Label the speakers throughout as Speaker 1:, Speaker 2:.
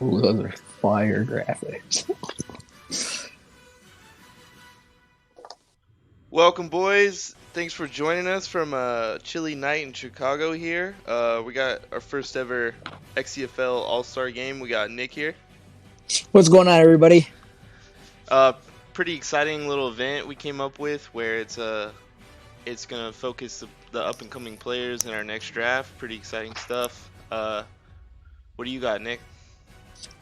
Speaker 1: Ooh, those are fire graphics.
Speaker 2: Welcome, boys. Thanks for joining us from a chilly night in Chicago here. We got our first ever XCFL All-Star game. We got Nick here.
Speaker 1: What's going on, everybody?
Speaker 2: Uh, Pretty exciting little event we came up with where it's gonna focus the up-and-coming players in our next draft. Pretty exciting stuff. What do you got, Nick?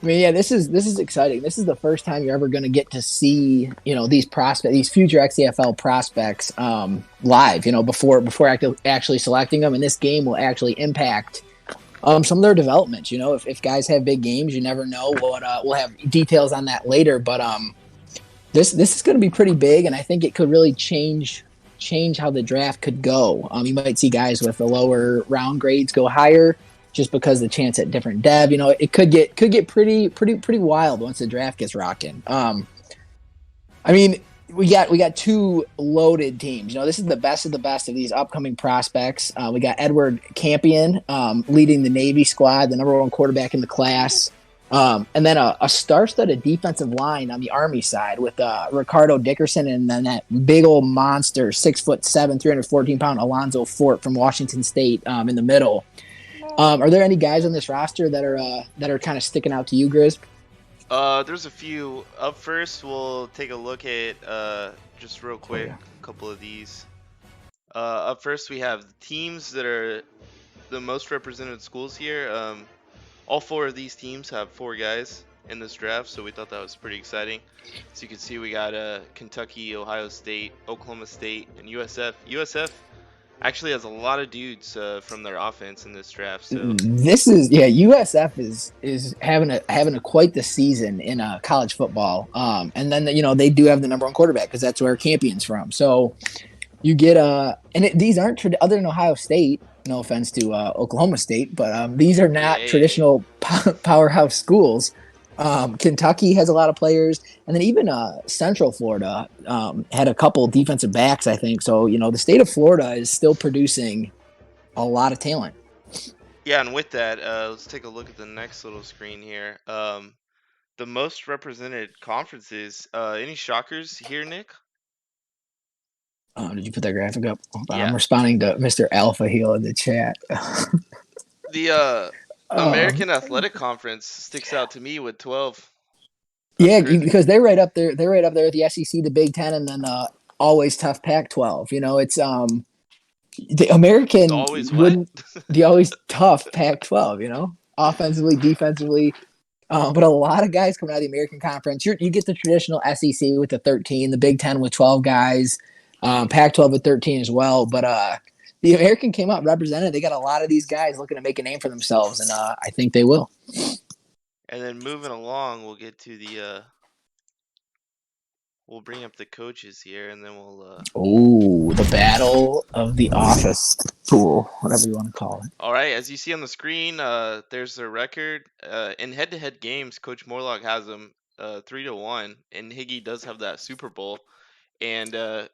Speaker 1: I mean, yeah, this is exciting. This is the first time you're ever going to get to see, these prospects, these future XCFL prospects, live. Before actually selecting them, and this game will actually impact some of their development. If guys have big games, you never know. We'll have details on that later, but this is going to be pretty big, and I think it could really change how the draft could go. You might see guys with the lower round grades go higher, just because the chance at different dev, it could get pretty wild once the draft gets rocking. I mean, we got two loaded teams. This is the best of the best of these upcoming prospects. We got Edward Campion leading the Navy squad, the number one quarterback in the class. And then a star-studded defensive line on the Army side with Ricardo Dickerson, and then that big old monster, 6'7", 314-pound Alonzo Fort from Washington State in the middle. Are there any guys on this roster that are kind of sticking out to you, Grizz?
Speaker 2: There's a few. Up first, we'll take a look at just real quick a couple of these. Up first, we have the teams that are the most represented schools here. All four of these teams have 4 guys in this draft, so we thought that was pretty exciting. So you can see we got Kentucky, Ohio State, Oklahoma State, and USF. USF actually has a lot of dudes from their offense in this draft. So
Speaker 1: USF is having a quite the season in college football. And then they do have the number one quarterback because that's where Campion's from. So you get these aren't other than Ohio State. No offense to Oklahoma State, but these are not traditional powerhouse schools. Kentucky has a lot of players, and then even Central Florida had a couple defensive backs, I think. So, the state of Florida is still producing a lot of talent.
Speaker 2: Yeah, and with that, let's take a look at the next little screen here. The most represented conferences. Any shockers here, Nick?
Speaker 1: Did you put that graphic up?
Speaker 2: Yeah.
Speaker 1: I'm responding to Mr. Alpha Heel in the chat.
Speaker 2: The American Athletic Conference sticks out to me with 12.
Speaker 1: Yeah, because they're right up there. They're right up there with the SEC, the Big Ten, and then always tough Pac-12. It's the American the always tough Pac-12. Offensively, defensively, but a lot of guys coming out of the American Conference. You get the traditional SEC with the 13, the Big Ten with 12 guys, Pac-12 with 13 as well. But the American came out represented. They got a lot of these guys looking to make a name for themselves, and I think they will.
Speaker 2: And then moving along, we'll get to we'll bring up the coaches here, and then we'll
Speaker 1: the battle of the office pool, whatever you want to call it.
Speaker 2: All right, as you see on the screen, there's their record in head-to-head games. Coach Morlock has them 3-1, and Higgy does have that Super Bowl. And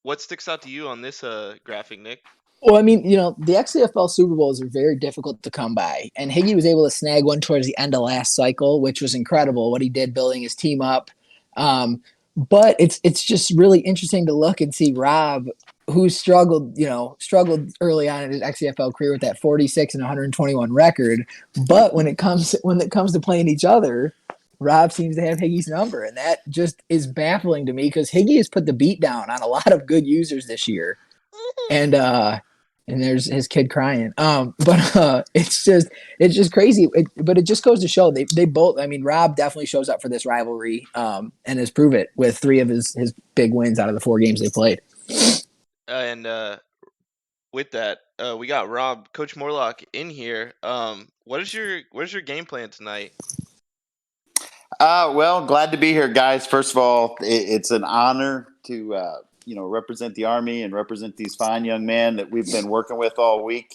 Speaker 2: what sticks out to you on this graphic, Nick?
Speaker 1: Well, I mean, the XCFL Super Bowls are very difficult to come by, and Higgy was able to snag one towards the end of last cycle, which was incredible what he did building his team up. But it's just really interesting to look and see Rob who struggled early on in his XCFL career with that 46 and 121 record. But when it comes to playing each other, Rob seems to have Higgy's number, and that just is baffling to me because Higgy has put the beat down on a lot of good users this year, and there's his kid crying. But it's just crazy. But it just goes to show they both. I mean, Rob definitely shows up for this rivalry, and has proved it with 3 of his big wins out of the 4 games they played.
Speaker 2: And with that, we got Coach Morlock in here. What is your game plan tonight?
Speaker 3: Well, glad to be here, guys. First of all, it's an honor to represent the Army and represent these fine young men that we've been working with all week.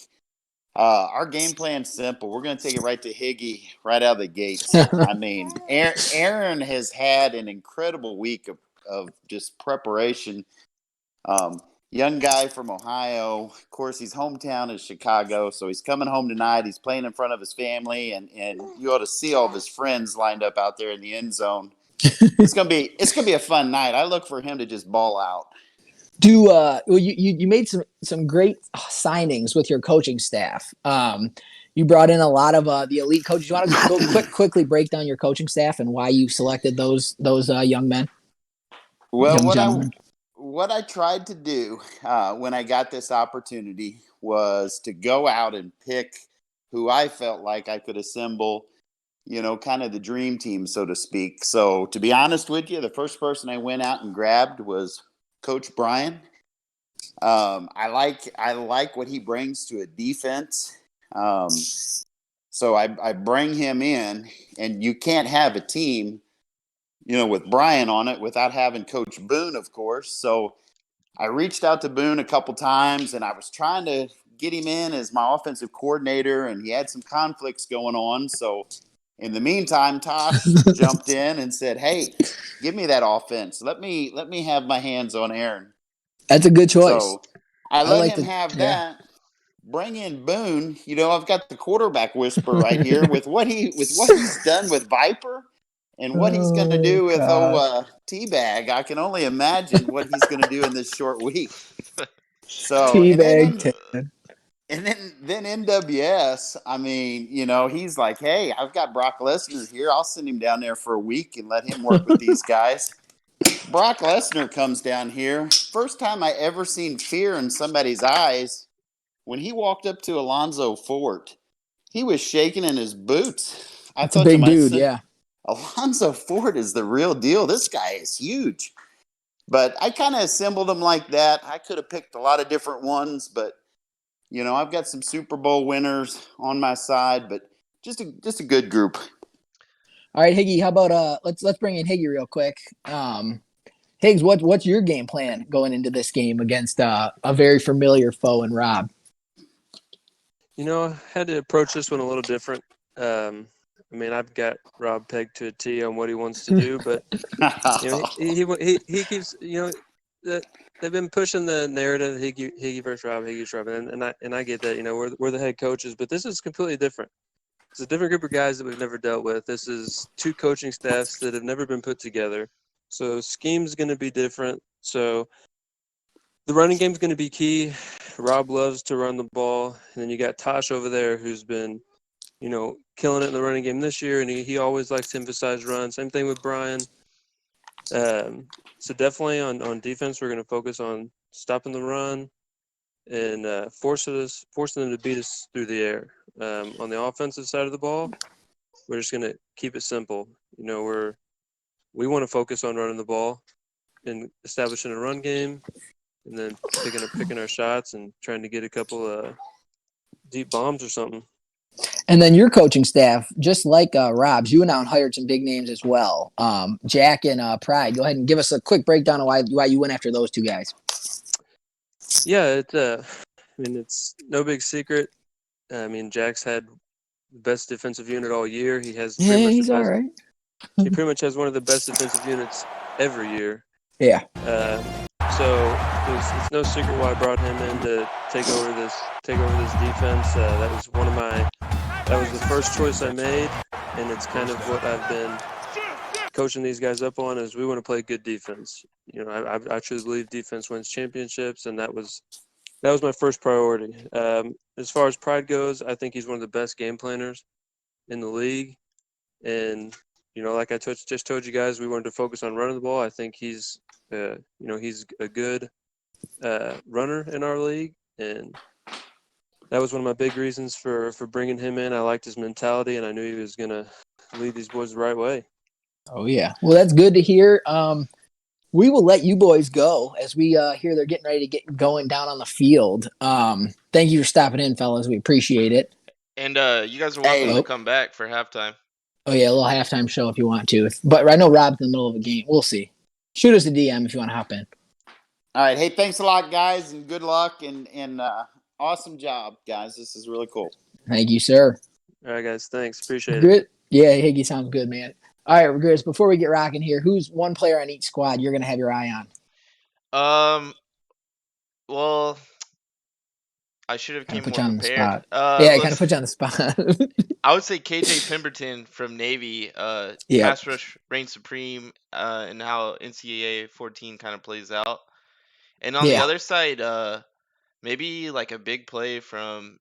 Speaker 3: Our game plan's simple. We're going to take it right to Higgy right out of the gates. I mean, Aaron has had an incredible week of just preparation. Young guy from Ohio. Of course, his hometown is Chicago, so he's coming home tonight. He's playing in front of his family, and you ought to see all of his friends lined up out there in the end zone. It's gonna be a fun night. I look for him to just ball out.
Speaker 1: You made some great signings with your coaching staff. You brought in a lot of the elite coaches. You want to go quickly break down your coaching staff and why you selected those young men?
Speaker 3: Well, what I tried to do when I got this opportunity was to go out and pick who I felt like I could assemble, kind of the dream team, so to speak. So to be honest with you, the first person I went out and grabbed was Coach Brian. I like what he brings to a defense. So I bring him in, and you can't have a team with Brian on it without having Coach Boone, of course. So I reached out to Boone a couple times, and I was trying to get him in as my offensive coordinator, and he had some conflicts going on. So in the meantime, Tosh jumped in and said, "Hey, give me that offense. Let me have my hands on Aaron."
Speaker 1: That's a good choice.
Speaker 3: So I let him have that. Bring in Boone. I've got the quarterback whisper right here with what he's done with Viper. And what he's going to do with Teabag, I can only imagine what he's going to do in this short week. So
Speaker 1: Teabag,
Speaker 3: and then NWS. I mean, he's like, "Hey, I've got Brock Lesnar here. I'll send him down there for a week and let him work with these guys." Brock Lesnar comes down here. First time I ever seen fear in somebody's eyes when he walked up to Alonzo Fort. He was shaking in his boots.
Speaker 1: That's a big dude, yeah.
Speaker 3: Alonzo Ford is the real deal. This guy is huge. But I kind of assembled them like that. I could have picked a lot of different ones, but I've got some Super Bowl winners on my side, but just a good group.
Speaker 1: All right, Higgy, how about let's bring in Higgy real quick. Higgs, what's your game plan going into this game against a very familiar foe in Rob?
Speaker 4: I had to approach this one a little different. I've got Rob pegged to a T on what he wants to do, but he keeps they've been pushing the narrative Higgy versus Rob, Higgy versus Rob, and I get that we're the head coaches, but this is completely different. It's a different group of guys that we've never dealt with. This is 2 coaching staffs that have never been put together, so scheme's going to be different. So the running game's going to be key. Rob loves to run the ball, and then you got Tosh over there who's been killing it in the running game this year, and he always likes to emphasize run. Same thing with Brian. So definitely on defense, we're going to focus on stopping the run and forcing them to beat us through the air. On the offensive side of the ball, we're just going to keep it simple. We want to focus on running the ball and establishing a run game, and then picking our shots and trying to get a couple of deep bombs or something.
Speaker 1: And then your coaching staff, just like Rob's, you went out and hired some big names as well. Jack and Pride. Go ahead and give us a quick breakdown of why you went after those 2 guys.
Speaker 4: Yeah, it's no big secret. Jack's had the best defensive unit all year.
Speaker 1: He's all right.
Speaker 4: He pretty much has one of the best defensive units every year.
Speaker 1: Yeah.
Speaker 4: So it's no secret why I brought him in to take over this defense. That was the first choice I made, and it's kind of what I've been coaching these guys up on is we want to play good defense. You know, I truly believe defense wins championships, and that was my first priority. As far as pride goes, I think he's one of the best game planners in the league. And, you know, like I just told you guys, we wanted to focus on running the ball. I think he's a good runner in our league. And that was one of my big reasons for bringing him in. I liked his mentality, and I knew he was going to lead these boys the right way.
Speaker 1: Oh, yeah. Well, that's good to hear. We will let you boys go as we hear they're getting ready to get going down on the field. Thank you for stopping in, fellas. We appreciate it.
Speaker 2: And you guys are welcome to come back for halftime.
Speaker 1: Oh, yeah, a little halftime show if you want to. But I know Rob's in the middle of a game. We'll see. Shoot us a DM if you want to hop in.
Speaker 3: All right. Hey, thanks a lot, guys, and good luck. And awesome job, guys. This is really cool.
Speaker 1: Thank you, sir.
Speaker 4: All right, guys. Thanks. Appreciate
Speaker 1: it. Yeah, Higgy sounds good, man. All right, Chris, before we get rocking here, who's one player on each squad you're going to have your eye
Speaker 2: on? Well, I should have came more prepared.
Speaker 1: Yeah, kind of put you on the spot.
Speaker 2: I would say KJ Pemberton from Navy. Pass rush reigns supreme, and how NCAA 14 kind of plays out. And on the other side, maybe like a big play from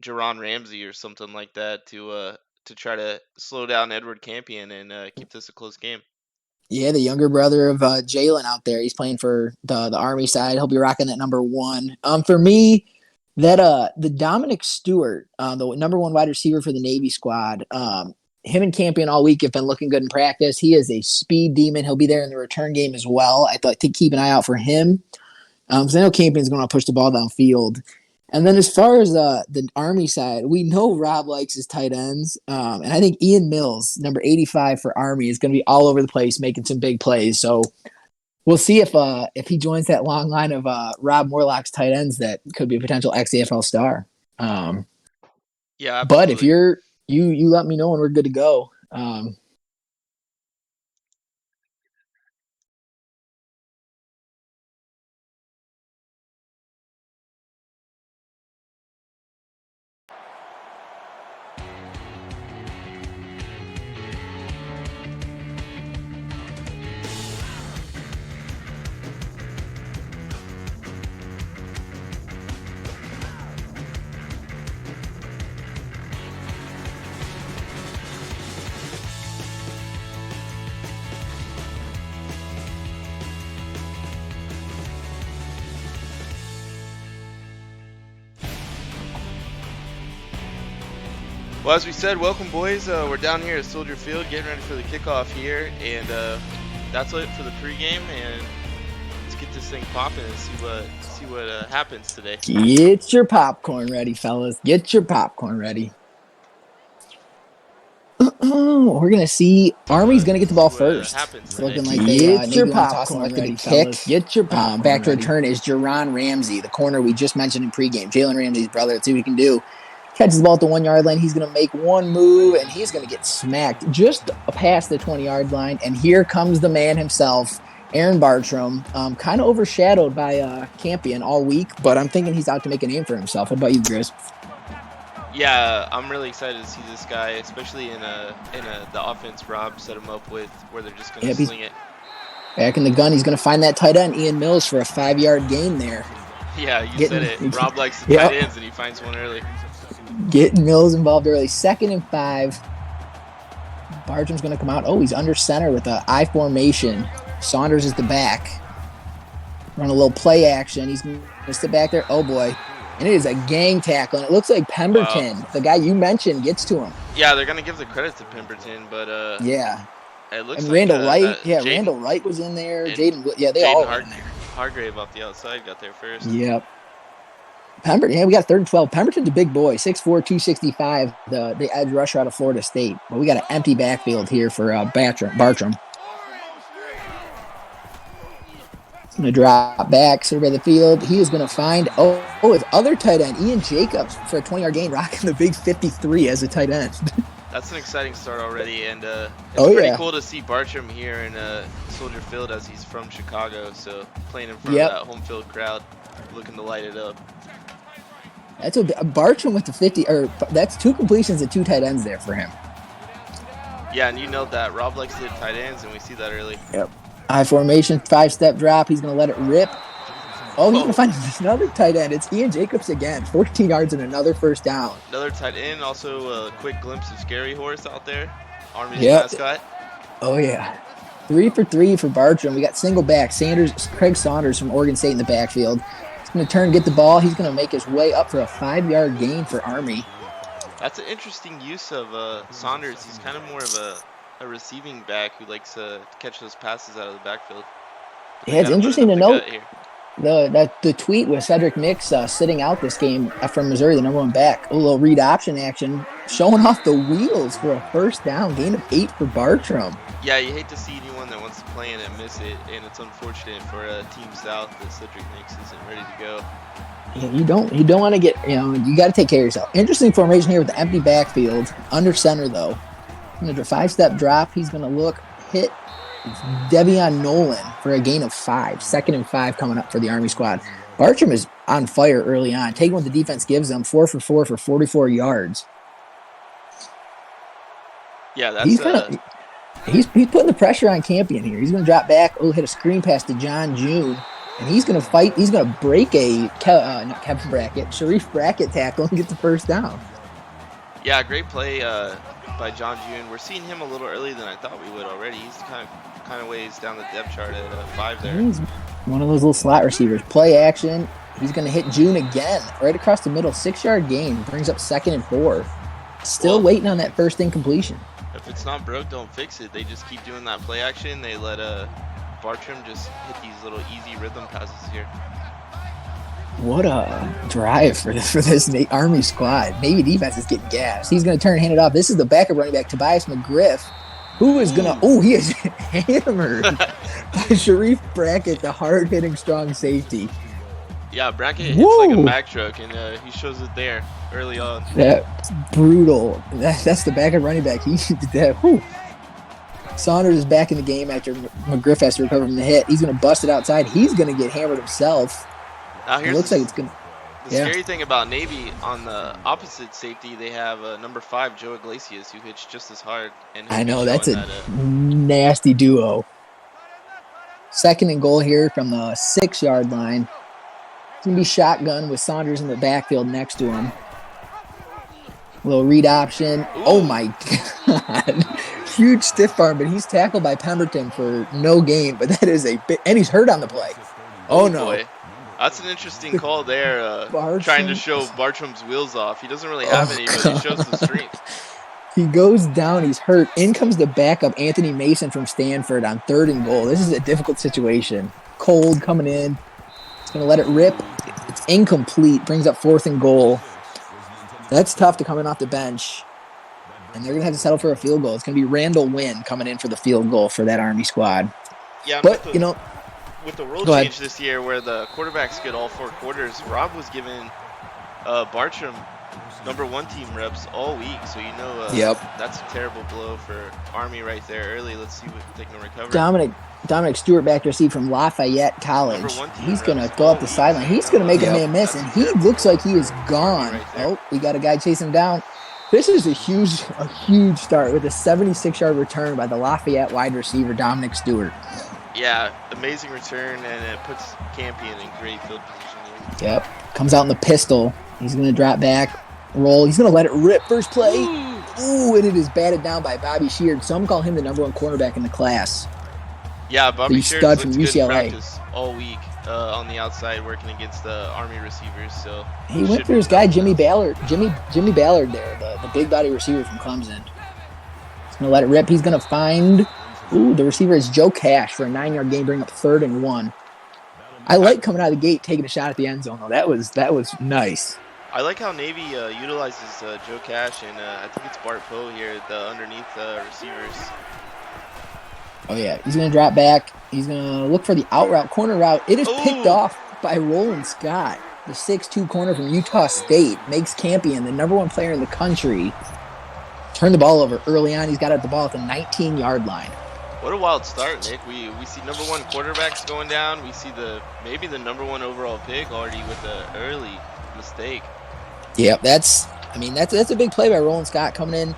Speaker 2: Jerron Ramsey or something like that to try to slow down Edward Campion and keep this a close game.
Speaker 1: Yeah, the younger brother of Jalen out there. He's playing for the Army side. He'll be rocking that number 1. For me, that the Dominic Stewart, the number 1 wide receiver for the Navy squad, him and Campion all week have been looking good in practice. He is a speed demon. He'll be there in the return game as well. I thought to keep an eye out for him because I know Campion's going to push the ball downfield. And then as far as the Army side, we know Rob likes his tight ends. And I think Ian Mills, number 85 for Army, is going to be all over the place making some big plays. So we'll see if he joins that long line of Rob Morlock's tight ends that could be a potential XCFL star.
Speaker 2: Yeah, absolutely.
Speaker 1: But if you let me know and we're good to go.
Speaker 2: Well, as we said, welcome, boys. We're down here at Soldier Field getting ready for the kickoff here, and that's it for the pregame. And let's get this thing popping and see what happens today.
Speaker 1: Get your popcorn ready, fellas. Get your popcorn ready. We're gonna see Army's gonna get the ball first. It's looking like get your popcorn ready, fellas. Get your popcorn. Back to return is Jerron Ramsey, the corner we just mentioned in pregame. Jalen Ramsey's brother. Let's see what he can do. Catches the ball at the 1-yard line. He's going to make one move, and he's going to get smacked just past the 20-yard line. And here comes the man himself, Aaron Bartram, kind of overshadowed by Campion all week, but I'm thinking he's out to make a name for himself. What about you, Chris?
Speaker 2: Yeah, I'm really excited to see this guy, especially in the offense Rob set him up with, where they're just going to sling it.
Speaker 1: Back in the gun, he's going to find that tight end, Ian Mills, for a 5-yard gain there.
Speaker 2: Yeah, you said it. Rob likes the tight ends, and he finds one early.
Speaker 1: Getting Mills involved early. 2nd and 5. Bartram's going to come out. Oh, he's under center with an I formation. Saunders is the back. Run a little play action. He's going to sit back there. Oh, boy. And it is a gang tackle. And it looks like Pemberton, the guy you mentioned, gets to him.
Speaker 2: Yeah, they're going to give the credit to Pemberton, but
Speaker 1: yeah.
Speaker 2: It looks
Speaker 1: and Randall
Speaker 2: like,
Speaker 1: Wright. Yeah, Randall Wright was in there. Jaden, they all were in there.
Speaker 2: Hargrave off the outside got there first.
Speaker 1: Yep. Pemberton, yeah, we got 3rd and 12. Pemberton's a big boy, 6'4", 265, the edge rusher out of Florida State. But we got an empty backfield here for Bartram. He's going to drop back, survey the field. He is going to find, his other tight end, Ian Jacobs, for a 20-yard gain, rocking the big 53 as a tight end.
Speaker 2: That's an exciting start already, and it's pretty cool to see Bartram here in Soldier Field as he's from Chicago, so playing in front of that home field crowd, looking to light it up.
Speaker 1: That's Bartram with the 50, or that's 2 completions and 2 tight ends there for him.
Speaker 2: Yeah, and you know that. Rob likes to hit tight ends, and we see that early.
Speaker 1: Yep. High formation, 5-step drop. He's going to let it rip. Oh, he's going to find another tight end. It's Ian Jacobs again. 14 yards and another first down.
Speaker 2: Another tight end. Also, a quick glimpse of Scary Horse out there. Army's mascot.
Speaker 1: Oh, yeah. 3 for 3 for Bartram. We got single back. Craig Saunders from Oregon State in the backfield. He's going to turn, get the ball. He's going to make his way up for a 5-yard gain for Army.
Speaker 2: That's an interesting use of Saunders. He's kind of more of a receiving back who likes to catch those passes out of the backfield.
Speaker 1: Yeah, it's interesting to note the tweet with Cedric Mix sitting out this game from Missouri, the number 1 back. A little read option action, showing off the wheels for a first down, gain of 8 for Bartram.
Speaker 2: Yeah, you hate to see anyone that wants to play in and miss it, and it's unfortunate for Team South that Cedric Mix isn't ready to go.
Speaker 1: Yeah, you don't want to get, you got to take care of yourself. Interesting formation here with the empty backfield, under center though. Going to 5-step drop. He's going to hit Devion Nolan for a gain of 5. 2nd and 5 coming up for the Army squad. Bartram is on fire early on, taking what the defense gives them. 4 for 4 for 44 yards.
Speaker 2: Yeah, that's
Speaker 1: he's putting the pressure on Campion here. He's going to drop back. Hit a screen pass to John June. And he's going to fight. He's going to break a Sharif Brackett tackle and get the first down.
Speaker 2: Yeah, great play by John June. We're seeing him a little earlier than I thought we would already. He's kind of ways down the depth chart at 5 there.
Speaker 1: He's one of those little slot receivers. Play action. He's going to hit June again, right across the middle. 6-yard gain. Brings up 2nd and 4. Still waiting on that first incompletion.
Speaker 2: If it's not broke, don't fix it. They just keep doing that play action. They let Bartram just hit these little easy rhythm passes here.
Speaker 1: What a drive for this Army squad. Navy defense is getting gas. He's going to turn and hand it off. This is the backup running back, Tobias McGriff, who is going to, he is hammered by Sharif Brackett, the hard-hitting strong safety.
Speaker 2: Yeah, Brackett hits like a Mack truck, and he shows it there early on.
Speaker 1: That's brutal. That's the backup running back. He did that. Whew. Saunders is back in the game after McGriff has to recover from the hit. He's going to bust it outside. He's going to get hammered himself.
Speaker 2: Now
Speaker 1: it looks like it's going to.
Speaker 2: The scary thing about Navy, on the opposite safety, they have number 5, Joe Iglesias, who hits just as hard. And
Speaker 1: I know, that's a nasty duo. 2nd and goal here from the 6-yard line. It's going to be shotgun with Saunders in the backfield next to him. A little read option. Ooh. Oh, my God. Huge stiff arm, but he's tackled by Pemberton for no gain. But that is and he's hurt on the play. Oh, no.
Speaker 2: Boy. That's an interesting call there, trying to show Bartram's wheels off. He doesn't really have any, but he shows the strength.
Speaker 1: He goes down. He's hurt. In comes the backup, Anthony Mason from Stanford on 3rd and goal. This is a difficult situation. Cold coming in. He's going to let it rip. It's incomplete. Brings up 4th and goal. That's tough to come in off the bench. And they're going to have to settle for a field goal. It's going to be Randall Wynn coming in for the field goal for that Army squad.
Speaker 2: Yeah,
Speaker 1: but,
Speaker 2: with the rule change this year where the quarterbacks get all 4 quarters, Rob was giving Bartram number 1 team reps all week. So, that's a terrible blow for Army right there early. Let's see what they can recover.
Speaker 1: Dominic Stewart back to receive from Lafayette College. He's going to go up the sideline. He's going to make a man miss, and he looks like he is gone. Right, we got a guy chasing him down. This is a huge start with a 76-yard return by the Lafayette wide receiver, Dominic Stewart.
Speaker 2: Yeah, amazing return, and it puts Campion in great field position here.
Speaker 1: Yep. Comes out in the pistol. He's going to drop back, roll. He's going to let it rip. First play. Ooh, and it is batted down by Bobby Sheard. Some call him the number 1 cornerback in the class.
Speaker 2: Yeah, Bobby Sheard looks
Speaker 1: from
Speaker 2: good
Speaker 1: UCLA.
Speaker 2: in practice all week on the outside working against the Army receivers. So
Speaker 1: he went for his guy, Jimmy Ballard. Jimmy Ballard there, the big body receiver from Clemson. He's going to let it rip. He's going to find... the receiver is Joe Cash for a 9-yard gain, bring up 3rd and 1. I like coming out of the gate, taking a shot at the end zone, though. That was nice.
Speaker 2: I like how Navy utilizes Joe Cash, and I think it's Bart Poe here, the underneath receivers.
Speaker 1: Oh, yeah. He's going to drop back. He's going to look for the out route, corner route. It is picked off by Roland Scott, the 6'2 corner from Utah State. Makes Campion the number 1 player in the country. Turn the ball over early on. He's got the ball at the 19-yard line.
Speaker 2: What a wild start, Nick. We see number 1 quarterbacks going down. We see maybe the number 1 overall pick already with an early mistake.
Speaker 1: Yeah, that's a big play by Roland Scott coming in.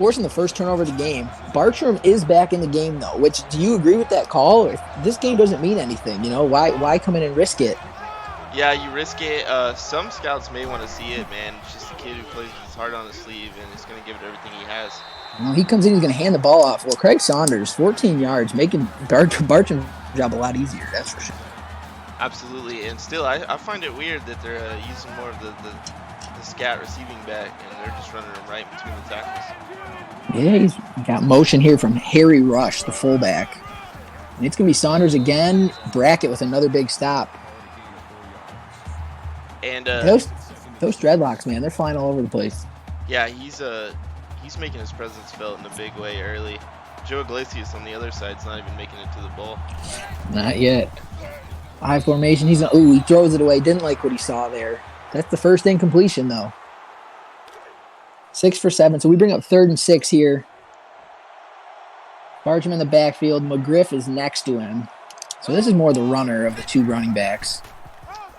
Speaker 1: forcing the first turnover of the game. Bartram is back in the game, though, which, do you agree with that call? If this game doesn't mean anything, why come in and risk it?
Speaker 2: Yeah, you risk it. Some scouts may want to see it, man. It's just a kid who plays with his heart on his sleeve and is going to give it everything he has.
Speaker 1: He comes in, he's going to hand the ball off. Well, Craig Saunders, 14 yards, making Bartram's job a lot easier, that's for sure.
Speaker 2: Absolutely, and still, I find it weird that they're using more of the scat receiving back, and they're just running him right between the tackles.
Speaker 1: Yeah, he's got motion here from Harry Rush, the fullback. And it's going to be Saunders again. Brackett with another big stop.
Speaker 2: And
Speaker 1: those dreadlocks, man, they're flying all over the place.
Speaker 2: Yeah, he's making his presence felt in a big way early. Joe Iglesias on the other side's not even making it to the ball.
Speaker 1: Not yet. High formation. He throws it away. Didn't like what he saw there. That's the first incompletion, though. 6 for 7. So we bring up 3rd and 6 here. Bartram in the backfield. McGriff is next to him. So this is more the runner of the two running backs.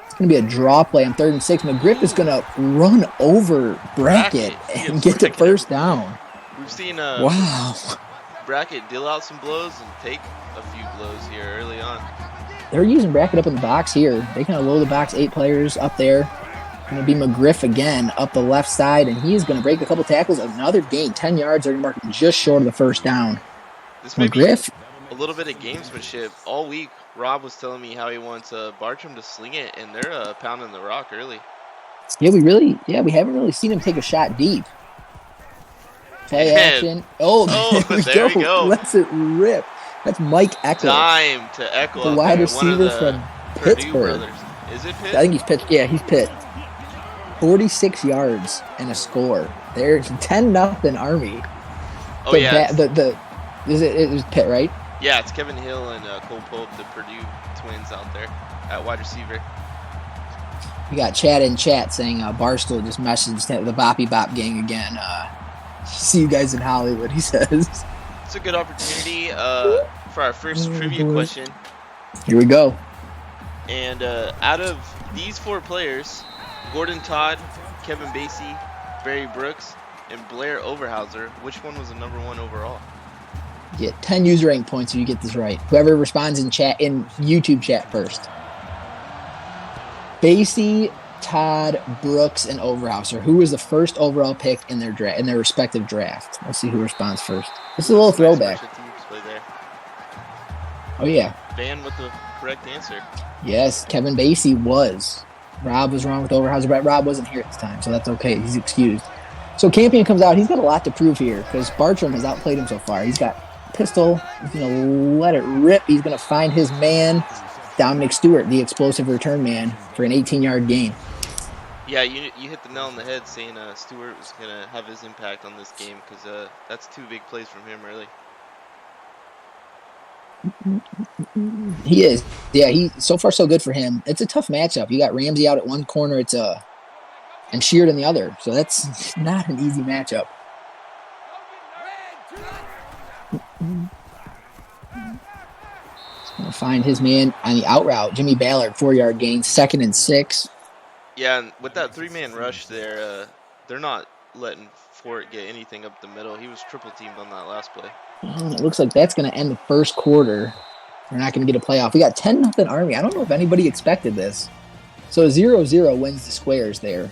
Speaker 1: It's going to be a draw play on 3rd and 6. McGriff is going to run over Brackett and get the first down.
Speaker 2: We've seen Brackett deal out some blows and take a few blows here early on.
Speaker 1: They're using Brackett up in the box here. They kind of load the box, 8 players up there. Going to be McGriff again up the left side, and he's going to break a couple tackles. Another gain, 10 yards. They're marking just short of the first down.
Speaker 2: This may McGriff. Be a little bit of gamesmanship. All week, Rob was telling me how he wants Bartram to sling it, and they're pounding the rock early.
Speaker 1: Yeah, we haven't really seen him take a shot deep. Play action.
Speaker 2: There we go.
Speaker 1: Lets it rip. That's Mike Eckler.
Speaker 2: Time to Eckler.
Speaker 1: The wide receiver from Pittsburgh.
Speaker 2: Brothers. Is it Pitt?
Speaker 1: I think he's Pitt. Yeah, he's Pitt. 46 yards and a score. There's 10-0 Army.
Speaker 2: Oh, yeah.
Speaker 1: It was Pitt, right?
Speaker 2: Yeah, it's Kevin Hill and Cole Pope, the Purdue twins out there at wide receiver.
Speaker 1: We got Chad in chat saying Barstool just messaged the Boppy Bop gang again. See you guys in Hollywood, he says.
Speaker 2: It's a good opportunity for our first trivia question.
Speaker 1: Here we go.
Speaker 2: And out of these 4 players, Gordon Todd, Kevin Basie, Barry Brooks, and Blair Overhauser, which one was the number 1 overall?
Speaker 1: You get 10 user rank points if you get this right. Whoever responds in YouTube chat first. Basie, Todd, Brooks, and Overhauser. Who was the first overall pick in their respective draft? Let's see who responds first. This is a little throwback. Oh yeah.
Speaker 2: Van with the correct answer.
Speaker 1: Yes, Kevin Basie was. Rob was wrong with Overhauser, but Rob wasn't here at the time, so that's okay. He's excused. So Campion comes out. He's got a lot to prove here because Bartram has outplayed him so far. He's got pistol. He's going to let it rip. He's going to find his man, Dominic Stewart, the explosive return man, for an 18-yard gain.
Speaker 2: Yeah, you hit the nail on the head saying Stewart was going to have his impact on this game because that's 2 big plays from him early.
Speaker 1: He is. Yeah, so far so good for him. It's a tough matchup. You got Ramsey out at one corner, and Sheard in the other. So that's not an easy matchup. He's going to find his man on the out route. Jimmy Ballard, 4-yard gain, 2nd and 6.
Speaker 2: Yeah, and with that 3-man rush there, they're not letting Fort get anything up the middle. He was triple teamed on that last play.
Speaker 1: It looks like that's going to end the first quarter. We're not going to get a playoff. We got 10-0 Army. I don't know if anybody expected this. So 0-0 wins the squares there.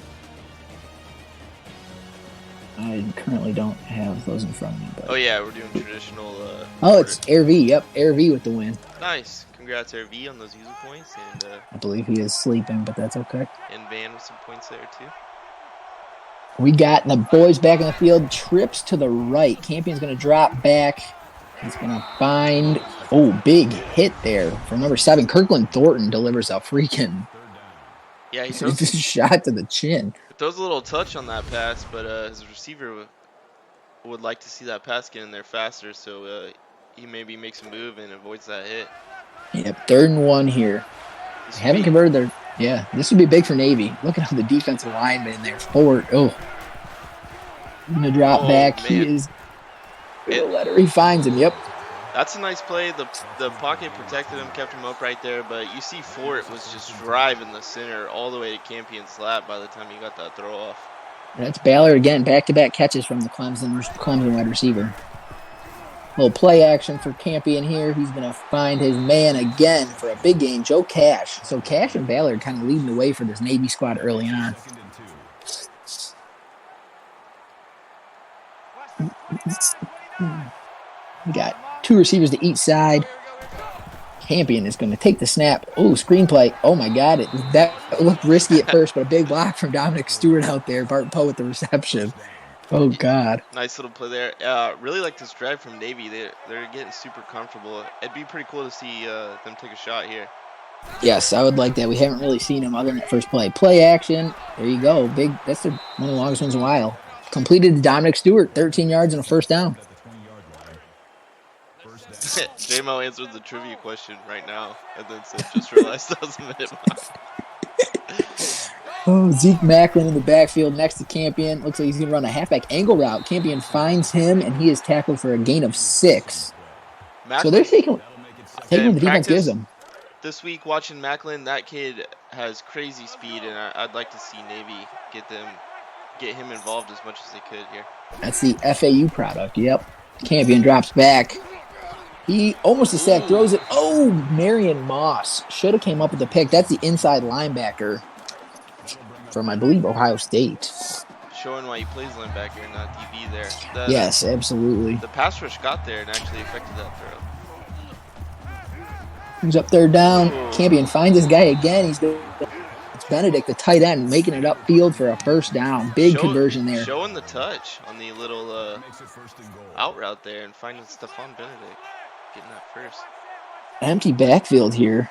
Speaker 1: I currently don't have those in front of me. But...
Speaker 2: Oh, yeah, we're doing traditional...
Speaker 1: it's Air V. Yep, Air V with the win.
Speaker 2: Nice. Congrats, Air V, on those user points. And
Speaker 1: I believe he is sleeping, but that's okay.
Speaker 2: And Van with some points there, too.
Speaker 1: We got the boys back in the field. Trips to the right. Campion's going to drop back. He's going to find... Oh, big hit there from number 7. Kirkland Thornton delivers a freaking...
Speaker 2: Yeah, he throws
Speaker 1: a shot to the chin.
Speaker 2: Throws a little touch on that pass, but his receiver would like to see that pass get in there faster, so he maybe makes a move and avoids that hit.
Speaker 1: Yep, 3rd and 1 here. They haven't converted their... Yeah, this would be big for Navy. Look at all the defensive linemen in there. Forward. Oh. He's going to drop back. Man. He is going to let her. He finds him. Yep.
Speaker 2: That's a nice play. The pocket protected him, kept him up right there. But you see Fort was just driving the center all the way to Campion's lap by the time he got that throw off.
Speaker 1: That's Ballard again, back-to-back catches from the Clemson wide receiver. Little play action for Campion here. He's going to find his man again for a big gain, Joe Cash. So Cash and Ballard kind of leading the way for this Navy squad early on. We got 2 receivers to each side. Campion is going to take the snap. Oh, screenplay. Oh, my God. That looked risky at first, but a big block from Dominic Stewart out there. Barton Poe with the reception. Oh, God.
Speaker 2: Nice little play there. Really like this drive from Navy. They're getting super comfortable. It'd be pretty cool to see them take a shot here.
Speaker 1: Yes, I would like that. We haven't really seen him other than that first play. Play action. There you go. Big. That's one of the longest ones in a while. Completed to Dominic Stewart. 13 yards and a first down.
Speaker 2: JMO answered the trivia question right now, and then said, just realized that was a minute mark.
Speaker 1: Oh, Zeke Macklin in the backfield next to Campion. Looks like he's going to run a halfback angle route. Campion finds him, and he is tackled for a gain of 6.
Speaker 2: Macklin,
Speaker 1: so they're taking what the defense gives them.
Speaker 2: This week, watching Macklin, that kid has crazy speed, and I'd like to see Navy get him involved as much as they could here.
Speaker 1: That's the FAU product. Yep. Campion drops back. He almost a sack, throws it. Oh, Marion Moss should have came up with the pick. That's the inside linebacker from, I believe, Ohio State.
Speaker 2: Showing why he plays linebacker and not DB there.
Speaker 1: Yes, absolutely.
Speaker 2: The pass rush got there and actually affected that throw.
Speaker 1: He's up there down. Campion finds his guy again. It's Benedict, the tight end, making it upfield for a first down. Big conversion there.
Speaker 2: Showing the touch on the little out route there and finding Stephon Benedict getting that first.
Speaker 1: Empty backfield here.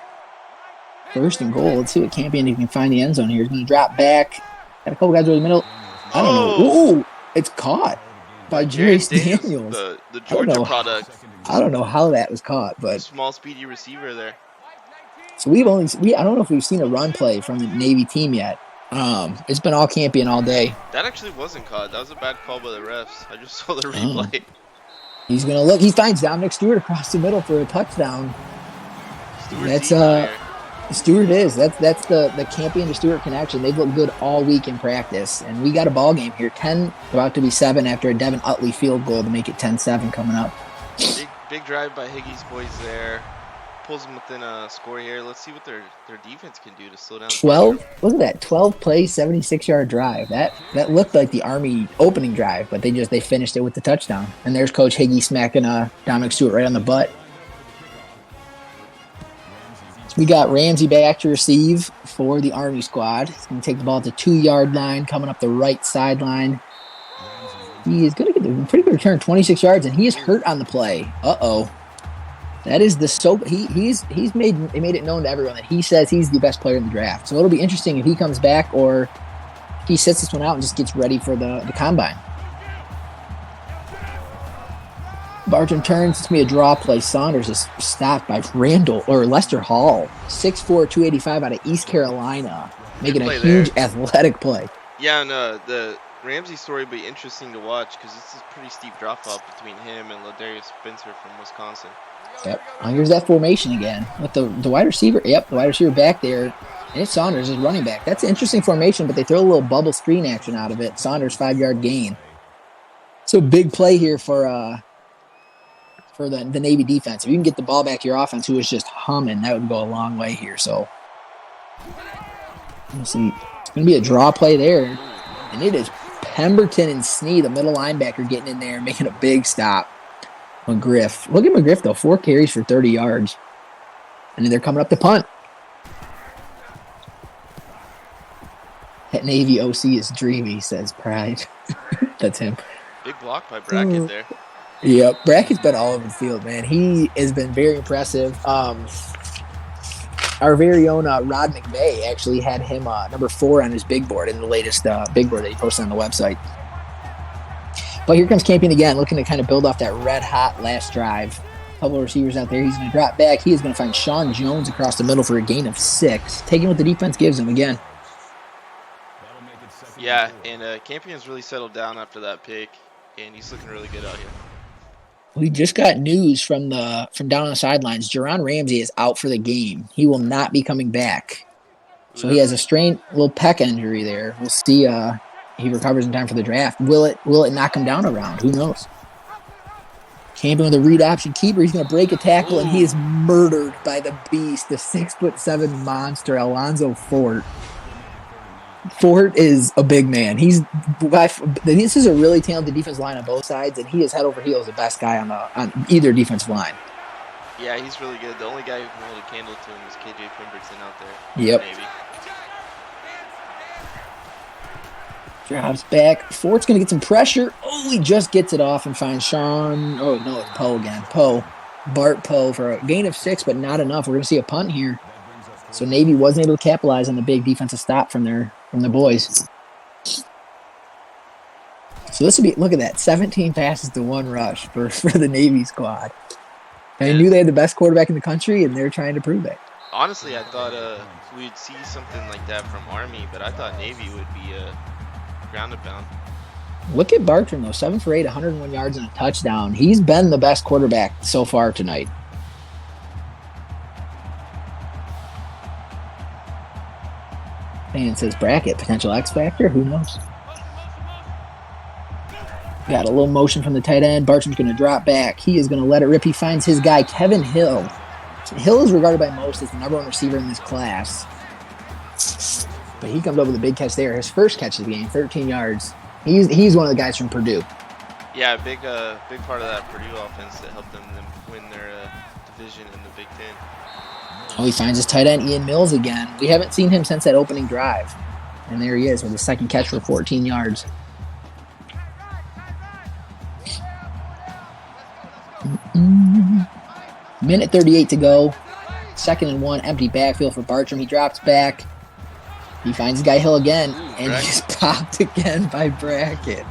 Speaker 1: First and goal. Let's see what Campion can find the end zone here. He's going to drop back. Got a couple guys over the middle. I don't know. Ooh, it's caught by Jace Daniels.
Speaker 2: The Georgia product.
Speaker 1: I don't know how that was caught, but
Speaker 2: small, speedy receiver there.
Speaker 1: So I don't know if we've seen a run play from the Navy team yet. It's been all Campion all day.
Speaker 2: That actually wasn't caught. That was a bad call by the refs. I just saw the replay.
Speaker 1: He's gonna look. He finds Dominic Stewart across the middle for a touchdown. Stewart is. That's the Campion to Stewart connection. They've looked good all week in practice, and we got a ball game here. 10 about to be 7 after a Devin Utley field goal to make it 10-7 coming up.
Speaker 2: Big drive by Higgy's boys there. Pulls them within a score here. Let's see what their defense can do to slow down.
Speaker 1: 12. Look at that. 12 play, 76-yard drive. That looked like the Army opening drive, but they finished it with the touchdown. And there's Coach Higgy smacking Dominic Stewart right on the butt. So we got Ramsey back to receive for the Army squad. He's going to take the ball at the 2-yard line, coming up the right sideline. He is going to get the pretty good return, 26 yards, and he is hurt on the play. Uh-oh. That is the soap. He's made it known to everyone that he says he's the best player in the draft. So it'll be interesting if he comes back or he sits this one out and just gets ready for the combine. Barton turns. It's going to be a draw play. Saunders is stopped by Lester Hall, 6'4", 285 out of East Carolina, making a huge athletic play.
Speaker 2: Yeah, and the Ramsey story will be interesting to watch because it's a pretty steep drop-off between him and Ladarius Spencer from Wisconsin.
Speaker 1: Yep. Here's that formation again with the wide receiver. Yep, the wide receiver back there. And it's Saunders is running back. That's an interesting formation, but they throw a little bubble screen action out of it. Saunders 5-yard gain. So big play here for the Navy defense. If you can get the ball back to your offense, who is just humming, that would go a long way here. So let's see. It's going to be a draw play there. And it is Pemberton and Snee, the middle linebacker, getting in there and making a big stop. McGriff. Look at McGriff, though. 4 carries for 30 yards. And then they're coming up to punt. That Navy OC is dreamy, says Pride. That's him.
Speaker 2: Big block by Brackett there.
Speaker 1: Yep. Brackett's been all over the field, man. He has been very impressive. Our very own Rod McVay actually had him number 4 on his big board in the latest big board that he posted on the website. But here comes Campion again, looking to kind of build off that red-hot last drive. A couple of receivers out there. He's going to drop back. He is going to find Sean Jones across the middle for a gain of 6, taking what the defense gives him again.
Speaker 2: Yeah, and Campion's really settled down after that pick, and he's looking really good out here.
Speaker 1: We just got news from down on the sidelines. Jerron Ramsey is out for the game. He will not be coming back. So he has a strained little pec injury there. We'll see he recovers in time for the draft. Will it knock him down a round? Who knows? Camping with a read option keeper. He's going to break a tackle, and he is murdered by the beast, the 6'7" monster, Alonzo Fort. Fort is a big man. This is a really talented defense line on both sides, and he is head over heels the best guy on either defensive line.
Speaker 2: Yeah, he's really good. The only guy who can hold a candle to him is KJ Pemberton out there.
Speaker 1: Yep.
Speaker 2: Maybe.
Speaker 1: Drops back. Fort's going to get some pressure. Oh, he just gets it off and finds Sean. Oh, no, it's Poe again. Bart Poe for a gain of 6, but not enough. We're going to see a punt here. So Navy wasn't able to capitalize on the big defensive stop from the boys. So this would be, look at that, 17 passes to 1 rush for the Navy squad. They knew they had the best quarterback in the country, and they're trying to prove it.
Speaker 2: Honestly, I thought we'd see something like that from Army, but I thought Navy would be ground and pound.
Speaker 1: Look at Bartram, though. 7 for 8, 101 yards and a touchdown. He's been the best quarterback so far tonight. And it says bracket, potential X factor. Who knows? Got a little motion from the tight end. Bartram's going to drop back. He is going to let it rip. He finds his guy, Kevin Hill. Hill is regarded by most as the #1 receiver in this class. But he comes up with a big catch there. His first catch of the game, 13 yards. He's one of the guys from Purdue.
Speaker 2: Yeah, big part of that Purdue offense that helped them win their division in the Big Ten.
Speaker 1: Oh, he finds his tight end, Ian Mills, again. We haven't seen him since that opening drive. And there he is with his second catch for 14 yards. Minute 38 to go. 2nd and 1, empty backfield for Bartram. He drops back. He finds his guy Hill again, and he's popped again by Brackett.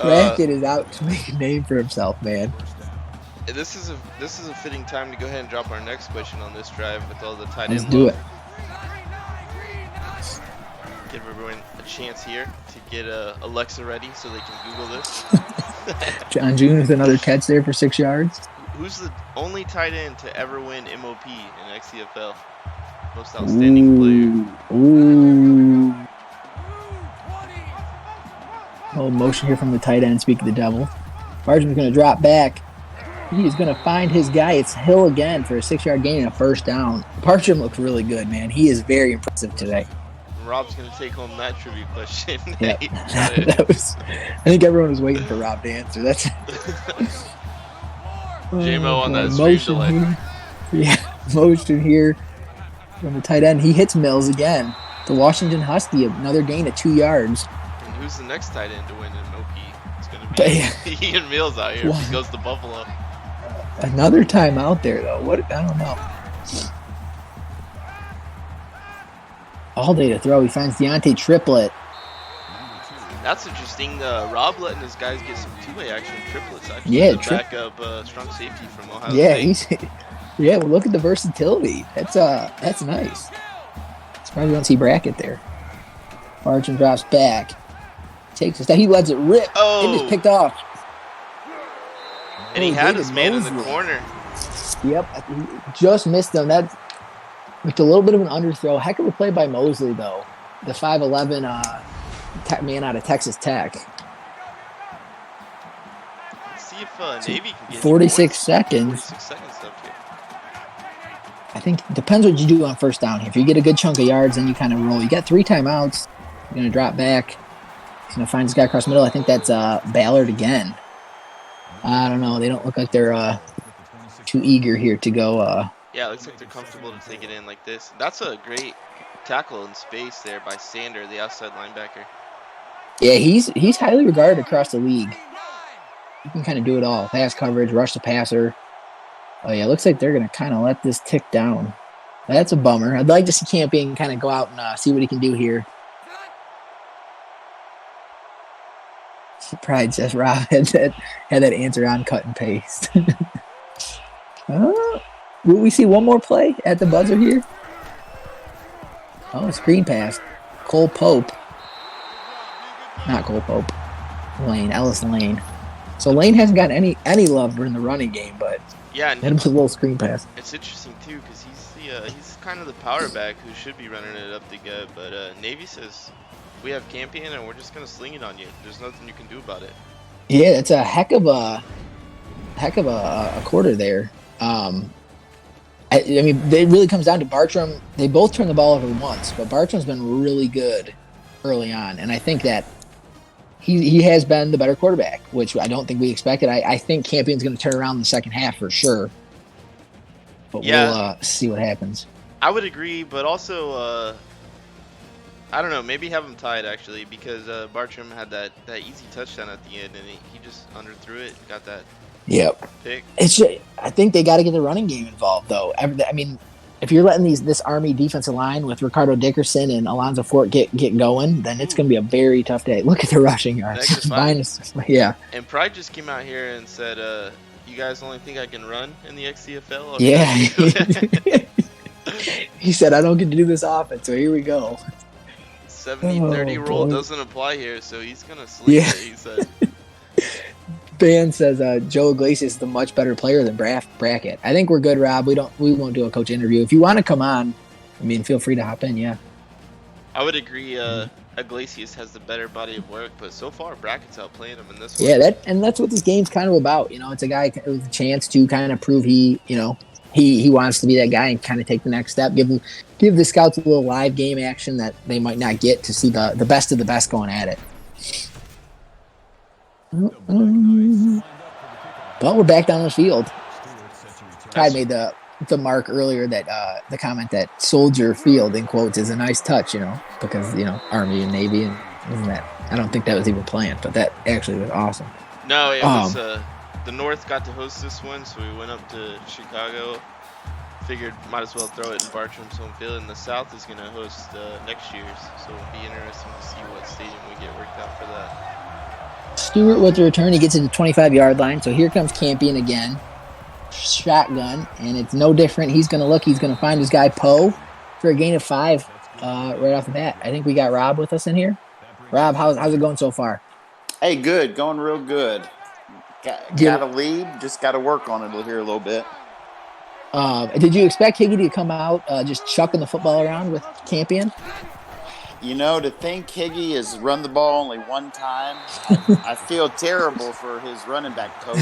Speaker 1: Brackett is out to make a name for himself, man.
Speaker 2: This is a fitting time to go ahead and drop our next question on this drive with all the tight end.
Speaker 1: Let's do it.
Speaker 2: Give everyone a chance here to get Alexa ready so they can Google this.
Speaker 1: John June with another catch there for 6 yards.
Speaker 2: Who's the only tight end to ever win MOP in XCFL? Most outstanding player.
Speaker 1: Ooh. Oh, motion here from the tight end. Speak of the devil. Bartram's going to drop back. He is going to find his guy. It's Hill again for a 6-yard gain and a first down. Bartram looks really good, man. He is very impressive today.
Speaker 2: Rob's going to take home that trivia question.
Speaker 1: Yeah. I think everyone was waiting for Rob to answer. That's
Speaker 2: J-Mo on that stream delay.
Speaker 1: Here. Yeah, motion here from the tight end. He hits Mills again. The Washington Husky, another gain of 2 yards.
Speaker 2: And who's the next tight end to win an OP? It's going to be Ian Mills out here if he goes to Buffalo.
Speaker 1: Another time out there, though. What? I don't know. All day to throw. He finds Deontay Triplett.
Speaker 2: That's interesting. Rob letting his guys get some two-way action triplets. Actually,
Speaker 1: yeah,
Speaker 2: back up strong safety from Ohio
Speaker 1: State. Yeah, well, look at the versatility. That's nice. Surprised we don't see Brackett there. Bartram drops back. Takes a step. He lets it rip.
Speaker 2: Oh.
Speaker 1: It just picked off.
Speaker 2: And he had his man in the corner.
Speaker 1: Yep. He just missed him. That with a little bit of an underthrow. Heck of a play by Mosley, though. The 5'11" man out of Texas Tech.
Speaker 2: Let's see if Navy can get
Speaker 1: 46 seconds.
Speaker 2: 46 seconds left here.
Speaker 1: I think it depends what you do on first down. If you get a good chunk of yards, then you kind of roll. You got 3 timeouts. You're going to drop back. He's going to find this guy across the middle. I think that's Ballard again. I don't know. They don't look like they're too eager here to go.
Speaker 2: Yeah, it looks like they're comfortable to take it in like this. That's a great tackle in space there by Sander, the outside linebacker.
Speaker 1: Yeah, he's highly regarded across the league. He can kind of do it all. Pass coverage, rush the passer. Oh, yeah, it looks like they're going to kind of let this tick down. That's a bummer. I'd like to see Campion kind of go out and see what he can do here. Pride says Rob had that answer on cut and paste. Will we see one more play at the buzzer here? Oh, screen pass. Cole Pope. Not Cole Pope. Ellis Lane. So Lane hasn't gotten any love in the running game, but
Speaker 2: yeah,
Speaker 1: hit him with a little screen pass.
Speaker 2: It's interesting too because he's kind of the power back who should be running it up the gut, but Navy says we have Campion, and we're just gonna sling it on you. There's nothing you can do about it.
Speaker 1: Yeah, that's a heck of a quarter there. I mean, it really comes down to Bartram. They both turn the ball over once, but Bartram's been really good early on, and I think that he has been the better quarterback, which I don't think we expected. I think Campion's going to turn around in the second half for sure, but we'll see what happens.
Speaker 2: I would agree, but also I don't know. Maybe have them tied actually, because Bartram had that easy touchdown at the end, and he just underthrew it, got that.
Speaker 1: Yep.
Speaker 2: Pick.
Speaker 1: I think they got to get the running game involved, though. I mean, if you're letting this Army defensive line with Ricardo Dickerson and Alonzo Fort get going, then it's going to be a very tough day. Look at the rushing yards. Yeah.
Speaker 2: And Pride just came out here and said, "You guys only think I can run in the XCFL?"
Speaker 1: Yeah. He said, "I don't get to do this often, so here we go."
Speaker 2: 70-30 rule doesn't apply here, so he's gonna sleep it, he said.
Speaker 1: Ben says Joe Iglesias is the much better player than Brackett. I think we're good, Rob. We won't do a coach interview. If you want to come on, I mean, feel free to hop in. Yeah,
Speaker 2: I would agree. Iglesias has the better body of work, but so far Brackett's outplaying him in this one.
Speaker 1: Yeah, that's what this game's kind of about. You know, it's a guy with a chance to kind of prove he wants to be that guy and kind of take the next step. Give the scouts a little live game action that they might not get to see the best of the best going at it. But we're back down the field. Pride made the mark earlier that the comment that Soldier Field in quotes is a nice touch, because Army and Navy and that. I don't think that was even planned, but that actually was awesome.
Speaker 2: No, it was the North got to host this one, so we went up to Chicago. Figured might as well throw it in Bartram's home field, and the South is going to host next year's, so it'll be interesting to see what stadium we get worked out for that.
Speaker 1: Stewart with the return, he gets to the 25-yard line, so here comes Campion again. Shotgun, and it's no different. He's going to find his guy Poe for a gain of 5 right off the bat. I think we got Rob with us in here. Rob, how's it going so far?
Speaker 3: Hey, good. Going real good. Got a lead, just got to work on it here a little bit.
Speaker 1: Did you expect Higgy to come out just chucking the football around with Campion?
Speaker 3: To think Higgy has run the ball only one time, I feel terrible for his running back coach.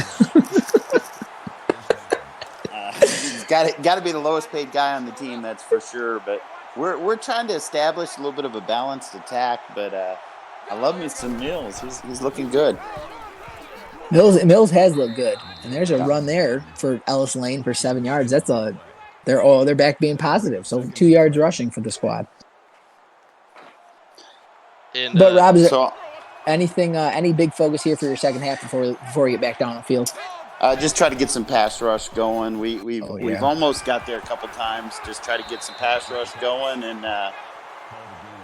Speaker 3: He's got to be the lowest paid guy on the team, that's for sure. But we're trying to establish a little bit of a balanced attack. But I love me some Mills. He's looking good.
Speaker 1: Mills has looked good, and there's a run there for Ellis Lane for 7 yards. They're back being positive. So 2 yards rushing for the squad. But Rob, is any big focus here for your second half before we get back down the field?
Speaker 3: Just try to get some pass rush going. We've almost got there a couple times. Just try to get some pass rush going and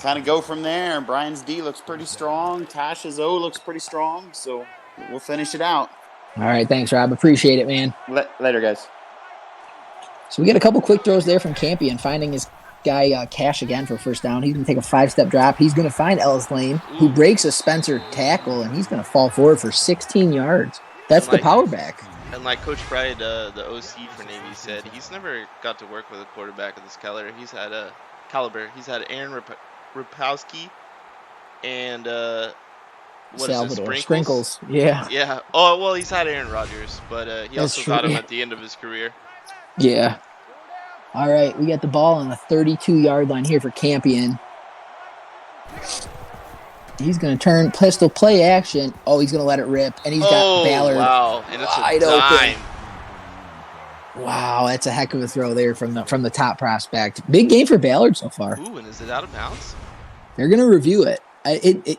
Speaker 3: kind of go from there. Brian's D looks pretty strong. Tasha's O looks pretty strong. So we'll finish it out.
Speaker 1: All right, thanks, Rob. Appreciate it, man.
Speaker 3: Later, guys.
Speaker 1: So we get a couple quick throws there from Campion, finding his guy Cash again for first down. He's going to take a 5-step drop. He's going to find Ellis Lane, who breaks a Spencer tackle, and he's going to fall forward for 16 yards. That's the power back.
Speaker 2: And like Coach Pride, the OC for Navy, said, he's never got to work with a quarterback of this caliber. He's had Aaron Rapowski and
Speaker 1: Salvador Sprinkles. Yeah.
Speaker 2: Yeah. Oh, well, he's had Aaron Rodgers, but he also got him at the end of his career.
Speaker 1: Yeah. All right, we got the ball on the 32-yard line here for Campion. He's going to turn pistol play action. Oh, he's going to let it rip, and he's got Ballard
Speaker 2: and it's
Speaker 1: wide open. Wow, that's a heck of a throw there from the top prospect. Big game for Ballard so far.
Speaker 2: Ooh, and is it out of bounds?
Speaker 1: They're going to review it.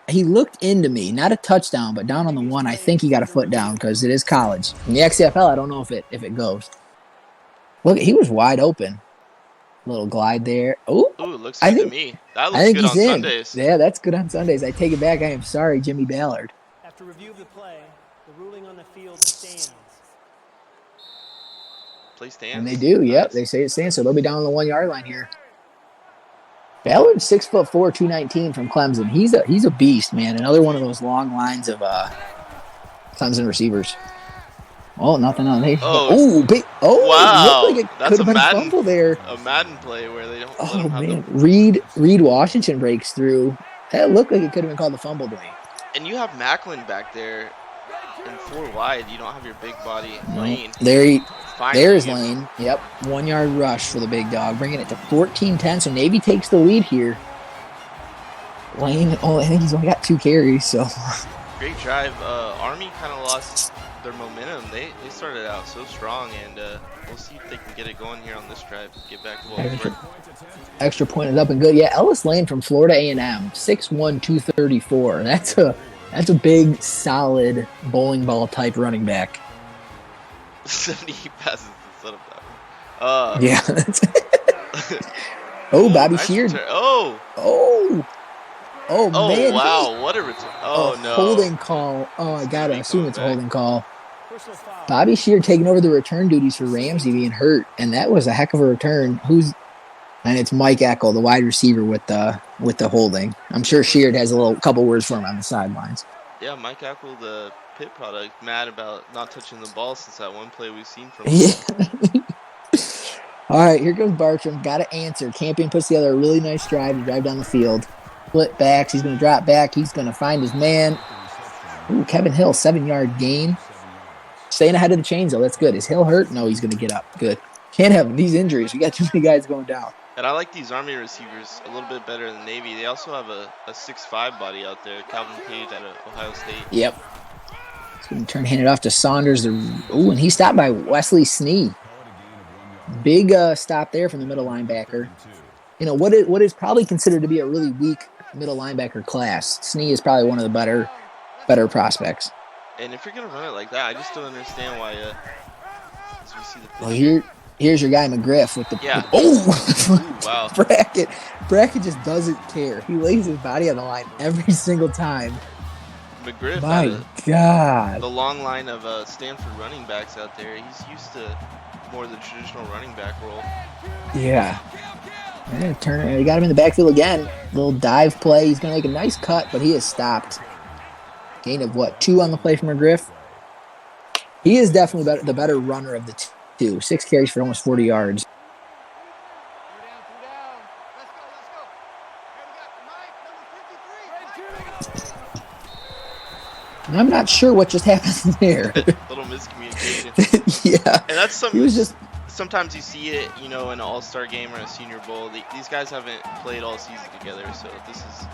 Speaker 1: He looked into me, not a touchdown, but down on the one. I think he got a foot down because it is college. In the XCFL, I don't know if it goes. Look, he was wide open. Little glide there.
Speaker 2: Ooh, looks good to me. That looks good on Sundays.
Speaker 1: Yeah, that's good on Sundays. I take it back. I am sorry, Jimmy Ballard.
Speaker 5: After review of the play, the ruling on the field stands.
Speaker 2: Play stands.
Speaker 1: And they do. Nice. Yep, they say it stands. So they'll be down on the 1-yard line here. Ballard's 6'4", 219 from Clemson. He's a beast, man. Another one of those long lines of Clemson receivers. Oh, nothing on there. Big. Oh,
Speaker 2: wow.
Speaker 1: It looked like it could have been a fumble there.
Speaker 2: A Madden play where they don't.
Speaker 1: Oh man, Reed Washington breaks through. That looked like it could have been called a fumble to me.
Speaker 2: And you have Macklin back there in 4 wide. You don't have your big body Lane.
Speaker 1: There's Lane. Yep. 1 yard rush for the big dog, bringing it to 14-10. So Navy takes the lead here. Lane, I think he's only got 2 carries, so.
Speaker 2: Great drive. Army kind of lost their momentum. They started out so strong, and we'll see if they can get it going here on this drive. Get back to what was working.
Speaker 1: Extra point is up and good. Yeah, Ellis Lane from Florida A&M, 6'1", 234. That's a big, solid bowling ball type running back.
Speaker 2: 70 passes instead of that.
Speaker 1: Yeah. Oh, Bobby
Speaker 2: nice
Speaker 1: Sheard. Oh, man.
Speaker 2: Wow. What a return. Oh, no.
Speaker 1: Holding call. Oh, I got to assume it's a holding call. Bobby Sheard taking over the return duties for Ramsey being hurt, and that was a heck of a return. And it's Mike Eckel, the wide receiver, with the holding. I'm sure Sheard has a couple words for him on the sidelines.
Speaker 2: Yeah, Mike Eckel, the pit product, mad about not touching the ball since that one play we've seen from him.
Speaker 1: Yeah. All right, here goes Bartram. Got to answer. Campion puts together a really nice drive to drive down the field. Split backs. He's going to drop back. He's going to find his man. Ooh, Kevin Hill, 7-yard gain. Staying ahead of the chains, though. That's good. Is Hill hurt? No, he's going to get up. Good. Can't have these injuries. We got too many guys going down.
Speaker 2: And I like these Army receivers a little bit better than Navy. They also have a 6'5" body out there. Calvin Page out of Ohio State.
Speaker 1: Yep. He's going to hand it off to Saunders. Ooh, and he's stopped by Wesley Snee. Big stop there from the middle linebacker. You know, what is probably considered to be a really weak middle linebacker class. Snee is probably one of the better prospects.
Speaker 2: And if you're going to run it like that, I just don't understand why as we see the
Speaker 1: well, here's your guy McGriff with the
Speaker 2: wow.
Speaker 1: Brackett just doesn't care. He lays his body on the line every single time.
Speaker 2: McGriff,
Speaker 1: my God,
Speaker 2: the long line of Stanford running backs out there. He's used to more of the traditional running back role.
Speaker 1: Yeah. He got him in the backfield again. Little dive play. He's going to make a nice cut, but he is stopped. Gain of 2 on the play from McGriff. He is definitely the better runner of the two. 6 carries for almost 40 yards. And I'm not sure what just happened there.
Speaker 2: Little miscommunication.
Speaker 1: Yeah.
Speaker 2: And that's
Speaker 1: He was just.
Speaker 2: Sometimes you see it, in an All-Star game or a Senior Bowl. These guys haven't played all season together, so this is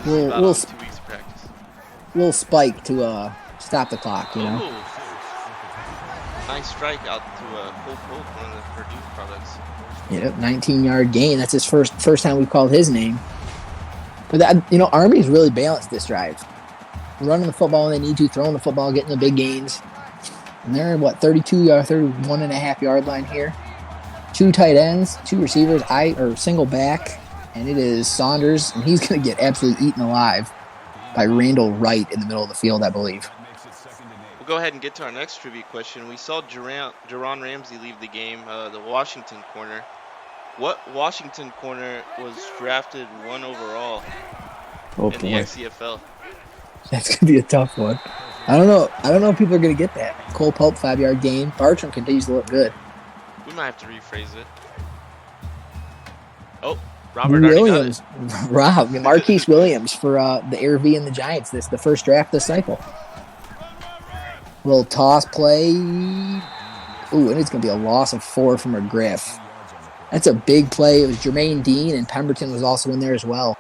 Speaker 2: about 2 weeks of practice.
Speaker 1: Little spike to stop the clock,
Speaker 2: Ooh. Nice strike out to Cole Polk, one of the Purdue products.
Speaker 1: Yep, 19-yard gain. That's his first time we've called his name. But Army's really balanced this drive. Running the football when they need to, throwing the football, getting the big gains. And they're 31.5 yard line here. 2 tight ends, 2 receivers, single back, and it is Saunders, and he's going to get absolutely eaten alive by Randall Wright in the middle of the field, I believe.
Speaker 2: We'll go ahead and get to our next trivia question. We saw Jerron Ramsey leave the game, the Washington corner. What Washington corner was drafted 1 overall in the XCFL?
Speaker 1: That's going to be a tough one. I don't know if people are going to get that. Cole Pope, 5-yard gain. Bartram continues to look good.
Speaker 2: We might have to rephrase it. Oh, Robert
Speaker 1: Williams. Marquise Williams for the Air V and the Giants. This the first draft this cycle. Little toss play. Ooh, and it's going to be a loss of 4 from McGriff. That's a big play. It was Jermaine Dean, and Pemberton was also in there as well.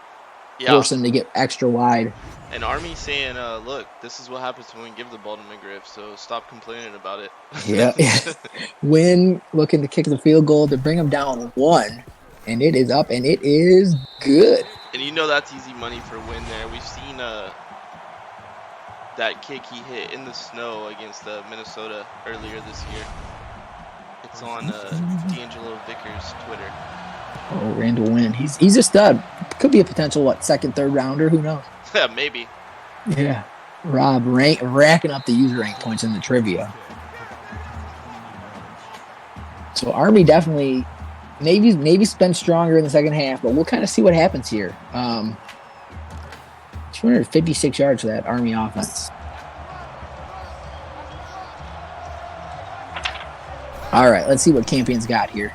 Speaker 2: Yeah.
Speaker 1: Forcing him to get extra wide.
Speaker 2: And Army saying, look, this is what happens when we give the ball to McGriff, so stop complaining about it.
Speaker 1: Yeah. Wynn looking to kick the field goal to bring him down 1, and it is up, and it is good.
Speaker 2: And that's easy money for Wynn there. We've seen that kick he hit in the snow against Minnesota earlier this year. It's on D'Angelo Vickers' Twitter.
Speaker 1: Oh, Randall Wynn. He's a stud. Could be a potential, second, third rounder. Who knows?
Speaker 2: Yeah, maybe.
Speaker 1: Yeah. Rob racking up the user rank points in the trivia. So Army definitely, Navy's been stronger in the second half, but we'll kind of see what happens here. 256 yards for that Army offense. All right, let's see what Campion's got here.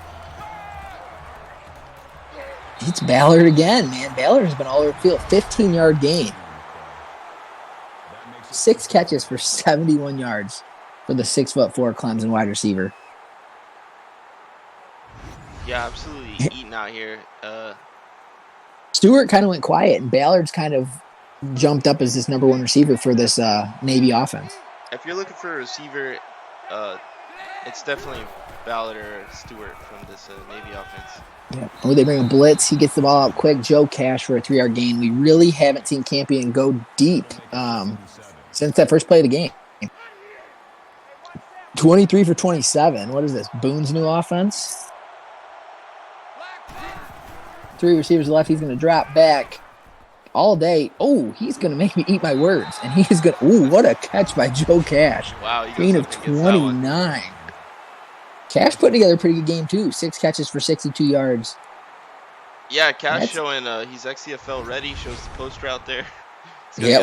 Speaker 1: It's Ballard again, man. Ballard has been all over the field. 15-yard gain. 6 catches for 71 yards for the 6'4" Clemson wide receiver.
Speaker 2: Yeah, absolutely eating out here.
Speaker 1: Stewart kind of went quiet, and Ballard's kind of jumped up as this number 1 receiver for this Navy offense.
Speaker 2: If you're looking for a receiver, it's definitely Ballard or Stewart from this Navy offense.
Speaker 1: Yeah. Oh, they bring a blitz. He gets the ball out quick. Joe Cash for a 3-yard gain. We really haven't seen Campion go deep since that first play of the game. 23 for 27. What is this? Boone's new offense? 3 receivers left. He's going to drop back all day. Oh, he's going to make me eat my words. And he is going to... Ooh, what a catch by Joe Cash.
Speaker 2: Wow.
Speaker 1: Gain of 29. Cash put together a pretty good game, too. 6 catches for 62 yards.
Speaker 2: Yeah, Cash showing he's XCFL ready. Shows the poster out there.
Speaker 1: Yeah,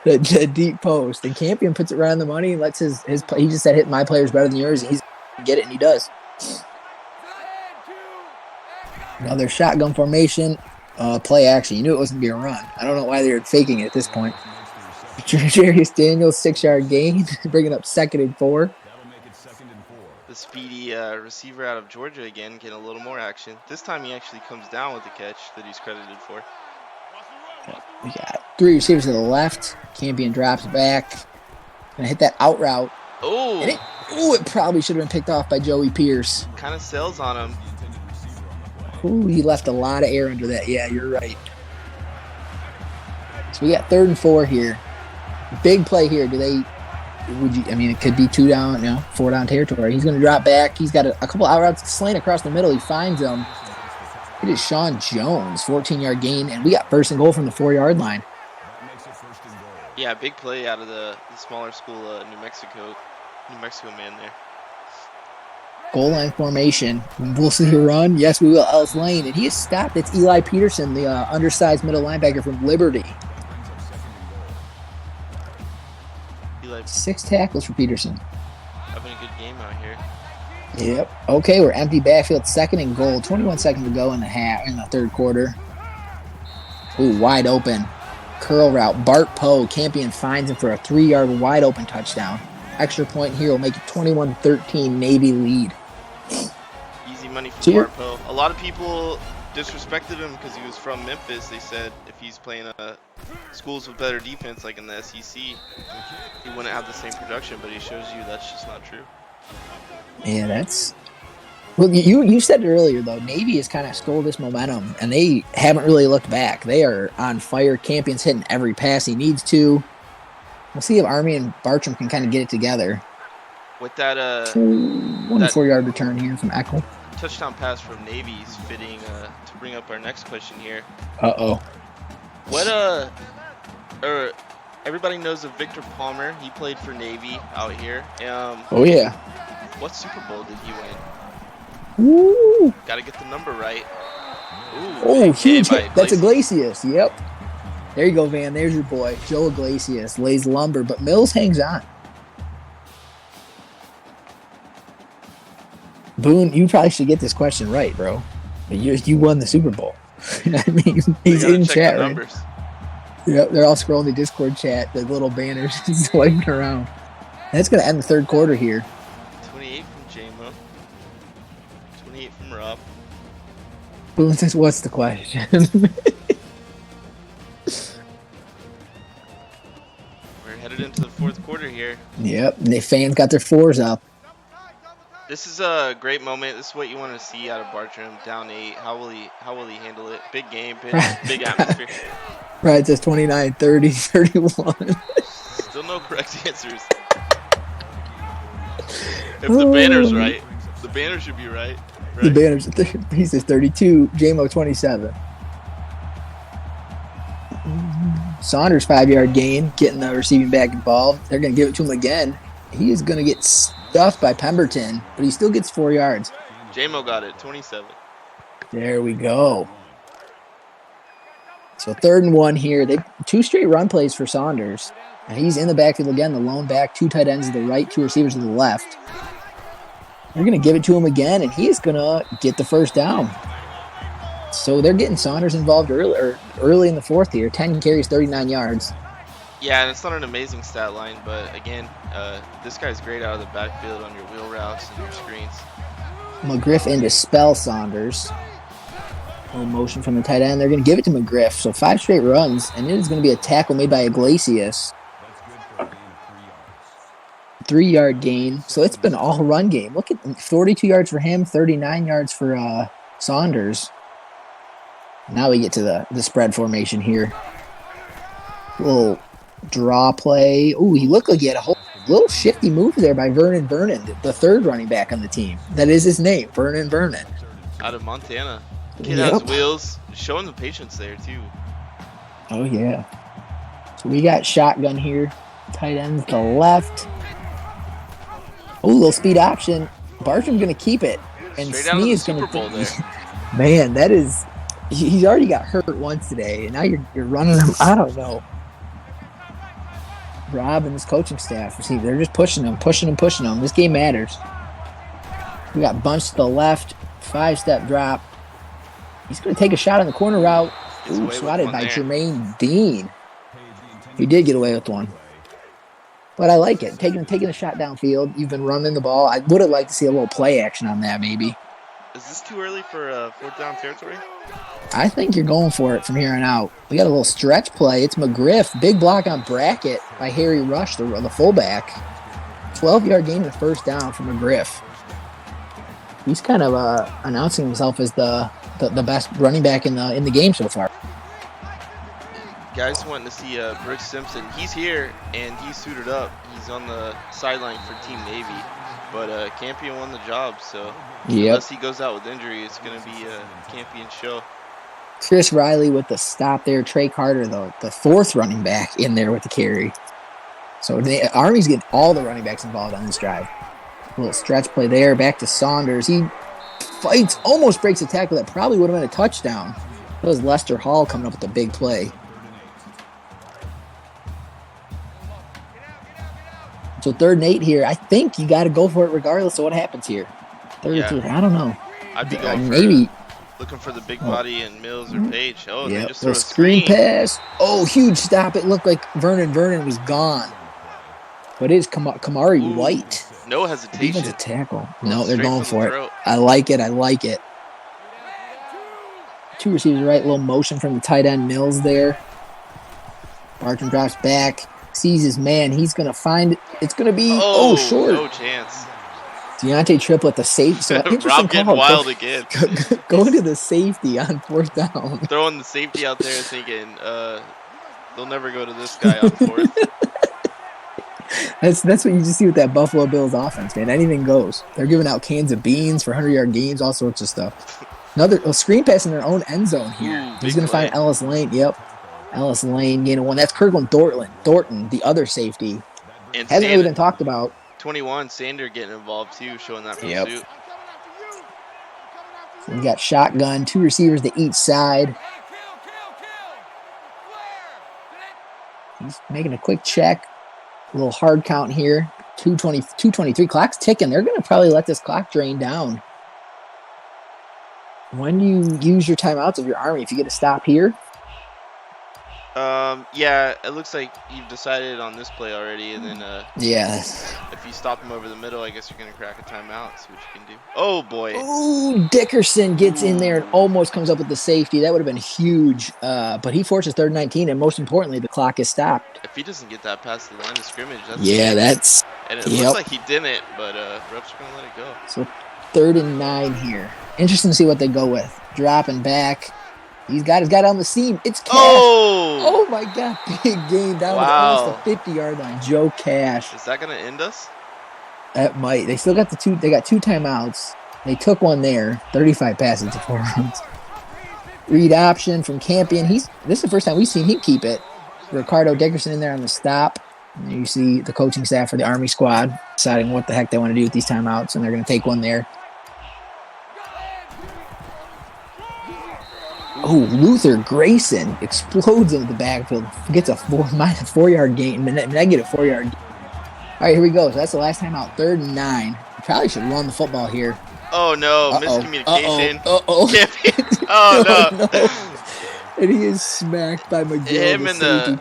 Speaker 1: the deep post. And Campion puts it right on the money and lets his he just said, hit my players better than yours. And he's going to get it, and he does. Another shotgun formation. Play action. You knew it wasn't going to be a run. I don't know why they were faking it at this point. Jarius Daniels, 6-yard gain, bringing up 2nd and 4.
Speaker 2: The speedy receiver out of Georgia again, getting a little more action. This time he actually comes down with the catch that he's credited for.
Speaker 1: We got 3 receivers to the left. Campion drops back. Gonna hit that out route.
Speaker 2: Oh!
Speaker 1: It probably should have been picked off by Joey Pierce.
Speaker 2: Kind of sails on him.
Speaker 1: Ooh, he left a lot of air under that. Yeah, you're right. So we got 3rd and 4 here. Big play here. It could be 2 down, 4 down territory. He's going to drop back. He's got a couple out routes slant across the middle. He finds them. It is Sean Jones, 14-yard gain, and we got 1st and goal from the 4-yard line.
Speaker 2: Yeah, big play out of the smaller school, New Mexico man there.
Speaker 1: Goal line formation. We'll see a run. Yes, we will. Ellis Lane, and he is stopped. It's Eli Peterson, the undersized middle linebacker from Liberty. 6 tackles for Peterson.
Speaker 2: Having a good game out here.
Speaker 1: Yep. Okay, we're empty backfield. 2nd and goal. 21 seconds to go in the 3rd quarter. Ooh, wide open. Curl route. Bart Poe. Campion finds him for a 3-yard wide open touchdown. Extra point here will make it 21-13 Navy lead.
Speaker 2: Easy money for Bart Poe. A lot of people disrespected him because he was from Memphis. They said if he's playing schools with better defense like in the SEC, he wouldn't have the same production, but he shows you that's just not true.
Speaker 1: Yeah, that's... Well, you said it earlier, though. Navy has kind of stole this momentum, and they haven't really looked back. They are on fire. Campion's hitting every pass he needs to. We'll see if Army and Bartram can kind of get it together.
Speaker 2: With that...
Speaker 1: 4-yard return here from Eckel.
Speaker 2: Touchdown pass from Navy is fitting to bring up our next question here.
Speaker 1: Uh-oh.
Speaker 2: What everybody knows of Victor Palmer. He played for Navy out here.
Speaker 1: Oh yeah.
Speaker 2: What Super Bowl did he win?
Speaker 1: Woo!
Speaker 2: Got to get the number right.
Speaker 1: Ooh, huge hit. That's Iglesias. Yep. There you go, Van. There's your boy, Joe Iglesias. Lays lumber, but Mills hangs on. Boone, you probably should get this question right, bro. You won the Super Bowl. I mean, he's in chat, right? Yep, they're all scrolling the Discord chat, the little banners, swiping around. And it's going to end the 3rd quarter here.
Speaker 2: 28 from J-Mo. 28 from Rob.
Speaker 1: Boone says, what's the question?
Speaker 2: We're headed into the 4th quarter here.
Speaker 1: Yep, and the fans got their 4s up.
Speaker 2: This is a great moment. This is what you want to see out of Bartram. Down 8. How will he handle it? Big game, big atmosphere.
Speaker 1: Right, it says 29, 30, 31.
Speaker 2: Still no correct answers. If the banner's right, the banner should be right.
Speaker 1: The banner's, he says 32, J-Mo 27. Saunders 5-yard gain, getting the receiving back involved. They're going to give it to him again. He is going to get stuffed by Pemberton, but he still gets 4 yards.
Speaker 2: J-Mo got it, 27.
Speaker 1: There we go. So 3rd and 1 here. 2 straight run plays for Saunders. And he's in the backfield again, the lone back, 2 tight ends to the right, 2 receivers to the left. They're going to give it to him again, and he is going to get the 1st down. So they're getting Saunders involved early in the fourth here. 10 carries, 39 yards.
Speaker 2: Yeah, and it's not an amazing stat line, but again, this guy's great out of the backfield on your wheel routes and your screens.
Speaker 1: McGriff in to spell Saunders. No motion from the tight end. They're going to give it to McGriff. So 5 straight runs, and it is going to be a tackle made by Iglesias. 3-yard gain. So it's been all run game. Look at 42 yards for him, 39 yards for Saunders. Now we get to the spread formation here. Little draw play. Ooh, he looked like he had a little shifty move there by Vernon, the third running back on the team. That is his name, Vernon.
Speaker 2: Out of Montana. Kid has wheels, showing the patience there too.
Speaker 1: Oh, yeah. So we got shotgun here. Tight end to the left. Oh, little speed option. Bartram's going to keep it. And Smee is going to... Man, that is... He's already got hurt once today, and now you're running him. I don't know. Rob and his coaching staff, they're just pushing him. This game matters. We got bunched to the left, 5-step drop. He's going to take a shot on the corner route. Ooh, swatted by Jermaine Dean. He did get away with one. But I like it. Taking a shot downfield. You've been running the ball. I would have liked to see a little play action on that maybe.
Speaker 2: Is this too early for fourth down territory?
Speaker 1: I think you're going for it from here on out. We got a little stretch play. It's McGriff. Big block on Brackett by Harry Rush, the fullback. 12-yard gain to the first down for McGriff. He's kind of announcing himself as the best running back in the game so far.
Speaker 2: Guys wanting to see Brooks Simpson. He's here and he's suited up. He's on the sideline for Team Navy. But Campion won the job, so unless he goes out with injury, it's going to be a Campion show.
Speaker 1: Chris Riley with the stop there. Trey Carter, the fourth running back, in there with the carry. So the Army's getting all the running backs involved on this drive. A little stretch play there. Back to Saunders. He fights, almost breaks a tackle that probably would have been a touchdown. That was Lester Hall coming up with a big play. So 3rd and 8 here. I think you got to go for it regardless of what happens here. 3rd. I don't know.
Speaker 2: I'd be going
Speaker 1: maybe
Speaker 2: looking for the big body and Mills or Page. Oh, they just threw a
Speaker 1: screen pass. Oh, huge stop. It looked like Vernon was gone. But it is Kamari White.
Speaker 2: No hesitation.
Speaker 1: Even a tackle. No, they're going for it. I like it. 2 receivers right. A little motion from the tight end Mills there. Barton drops back. Sees his man. He's going to find it. It's going to be, short.
Speaker 2: No chance.
Speaker 1: Deontay Triplett, the safety. So
Speaker 2: Rob getting wild again.
Speaker 1: Going to the safety on 4th down.
Speaker 2: Throwing the safety out there thinking, they'll never go to this guy on 4th.
Speaker 1: That's what you just see with that Buffalo Bills offense, man. Anything goes. They're giving out cans of beans for 100-yard gains, all sorts of stuff. Another screen pass in their own end zone here. He's going to find Ellis Lane. Yep. Ellis Lane, one. That's Kirkland Thornton, the other safety.
Speaker 2: And
Speaker 1: hasn't really been talked about.
Speaker 2: 21, Sander getting involved too, showing that pursuit.
Speaker 1: So we got shotgun, 2 receivers to each side. He's making a quick check. A little hard count here. 2:23. Clock's ticking. They're going to probably let this clock drain down. When do you use your timeouts of your Army? If you get a stop here?
Speaker 2: Yeah, it looks like you've decided on this play already, and then if you stop him over the middle, I guess you're gonna crack a timeout. See what you can do. Oh boy!
Speaker 1: Oh, Dickerson gets in there and almost comes up with the safety. That would have been huge, but he forces 3rd and 19, and most importantly, the clock is stopped.
Speaker 2: If he doesn't get that past the line of scrimmage,
Speaker 1: that's
Speaker 2: and it looks like he didn't, but refs are gonna let it go.
Speaker 1: So 3rd and 9 here. Interesting to see what they go with. Dropping back. He's got his guy on the seam. It's Cash. Oh my God. Big game down to almost the 50-yard line. Joe Cash.
Speaker 2: Is that going to end us?
Speaker 1: That might. They still got they got 2 timeouts. They took one there. 35 passes to 4 runs. Read option from Campion. This is the first time we've seen him keep it. Ricardo Dickerson in there on the stop. And you see the coaching staff for the Army squad deciding what the heck they want to do with these timeouts, and they're going to take one there. Oh, Luther Grayson explodes into the backfield. Gets a 4-yard gain, negative 4-yard gain. All right, here we go. So that's the last time out. 3rd and 9. Probably should run the football here.
Speaker 2: Oh no, miscommunication.
Speaker 1: Oh
Speaker 2: no.
Speaker 1: And he is smacked by McGill.
Speaker 2: Him and the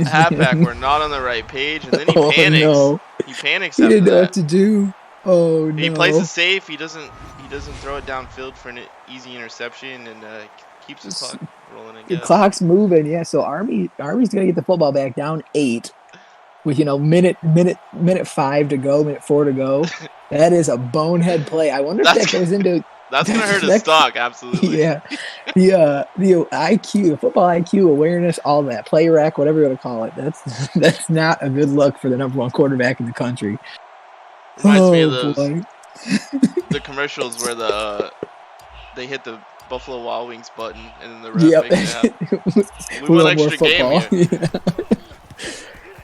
Speaker 2: halfback were not on the right page, and then he
Speaker 1: Oh,
Speaker 2: panics.
Speaker 1: no.
Speaker 2: He panics
Speaker 1: He
Speaker 2: after
Speaker 1: didn't know what
Speaker 2: that.
Speaker 1: to do. Oh no.
Speaker 2: He plays it safe. He doesn't throw it downfield for an easy interception, and keeps the clock rolling. I
Speaker 1: The
Speaker 2: guess.
Speaker 1: clock's moving. Yeah. So Army's gonna get the football back down 8 with minute 5 to go, minute 4 to go. That is a bonehead play. I wonder if that goes into.
Speaker 2: That's gonna hurt his stock, absolutely.
Speaker 1: Yeah, the IQ, the football IQ, awareness, all that, play rec, whatever you want to call it. That's not a good look for the number 1 quarterback in the country.
Speaker 2: Reminds me of those the commercials where they hit the Buffalo Wild Wings button and then the ref makes it happen. We won extra game here.
Speaker 1: Yeah.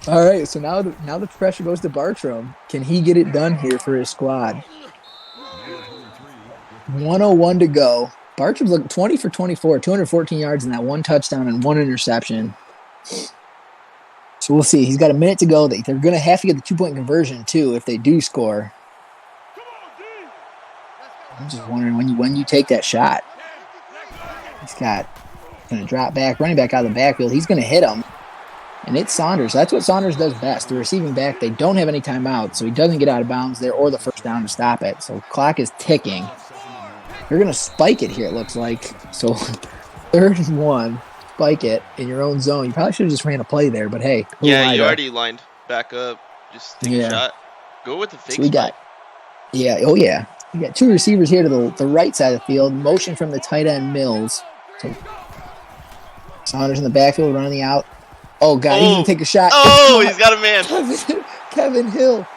Speaker 1: All right, so now the pressure goes to Bartram. Can he get it done here for his squad? 1:01 to go. Bartram's looking 20 for 24, 214 yards and that 1 touchdown and 1 interception. So we'll see. He's got a minute to go. They're going to have to get the 2-point conversion too if they do score. I'm just wondering when you take that shot. He's going to drop back, running back out of the backfield. He's going to hit him. And it's Saunders. That's what Saunders does best. The receiving back, they don't have any timeouts, so he doesn't get out of bounds there or the first down to stop it. So clock is ticking. They're going to spike it here, it looks like. So 3rd and 1, spike it in your own zone. You probably should have just ran a play there, but hey.
Speaker 2: Yeah, you already lined back up. Just take a shot. Go with the fake spike.
Speaker 1: Yeah. We got 2 receivers here to the right side of the field. Motion from the tight end, Mills. So Saunders in the backfield, running the out. Oh, God, he's going to take a shot.
Speaker 2: Oh, he's got a man.
Speaker 1: Kevin Hill,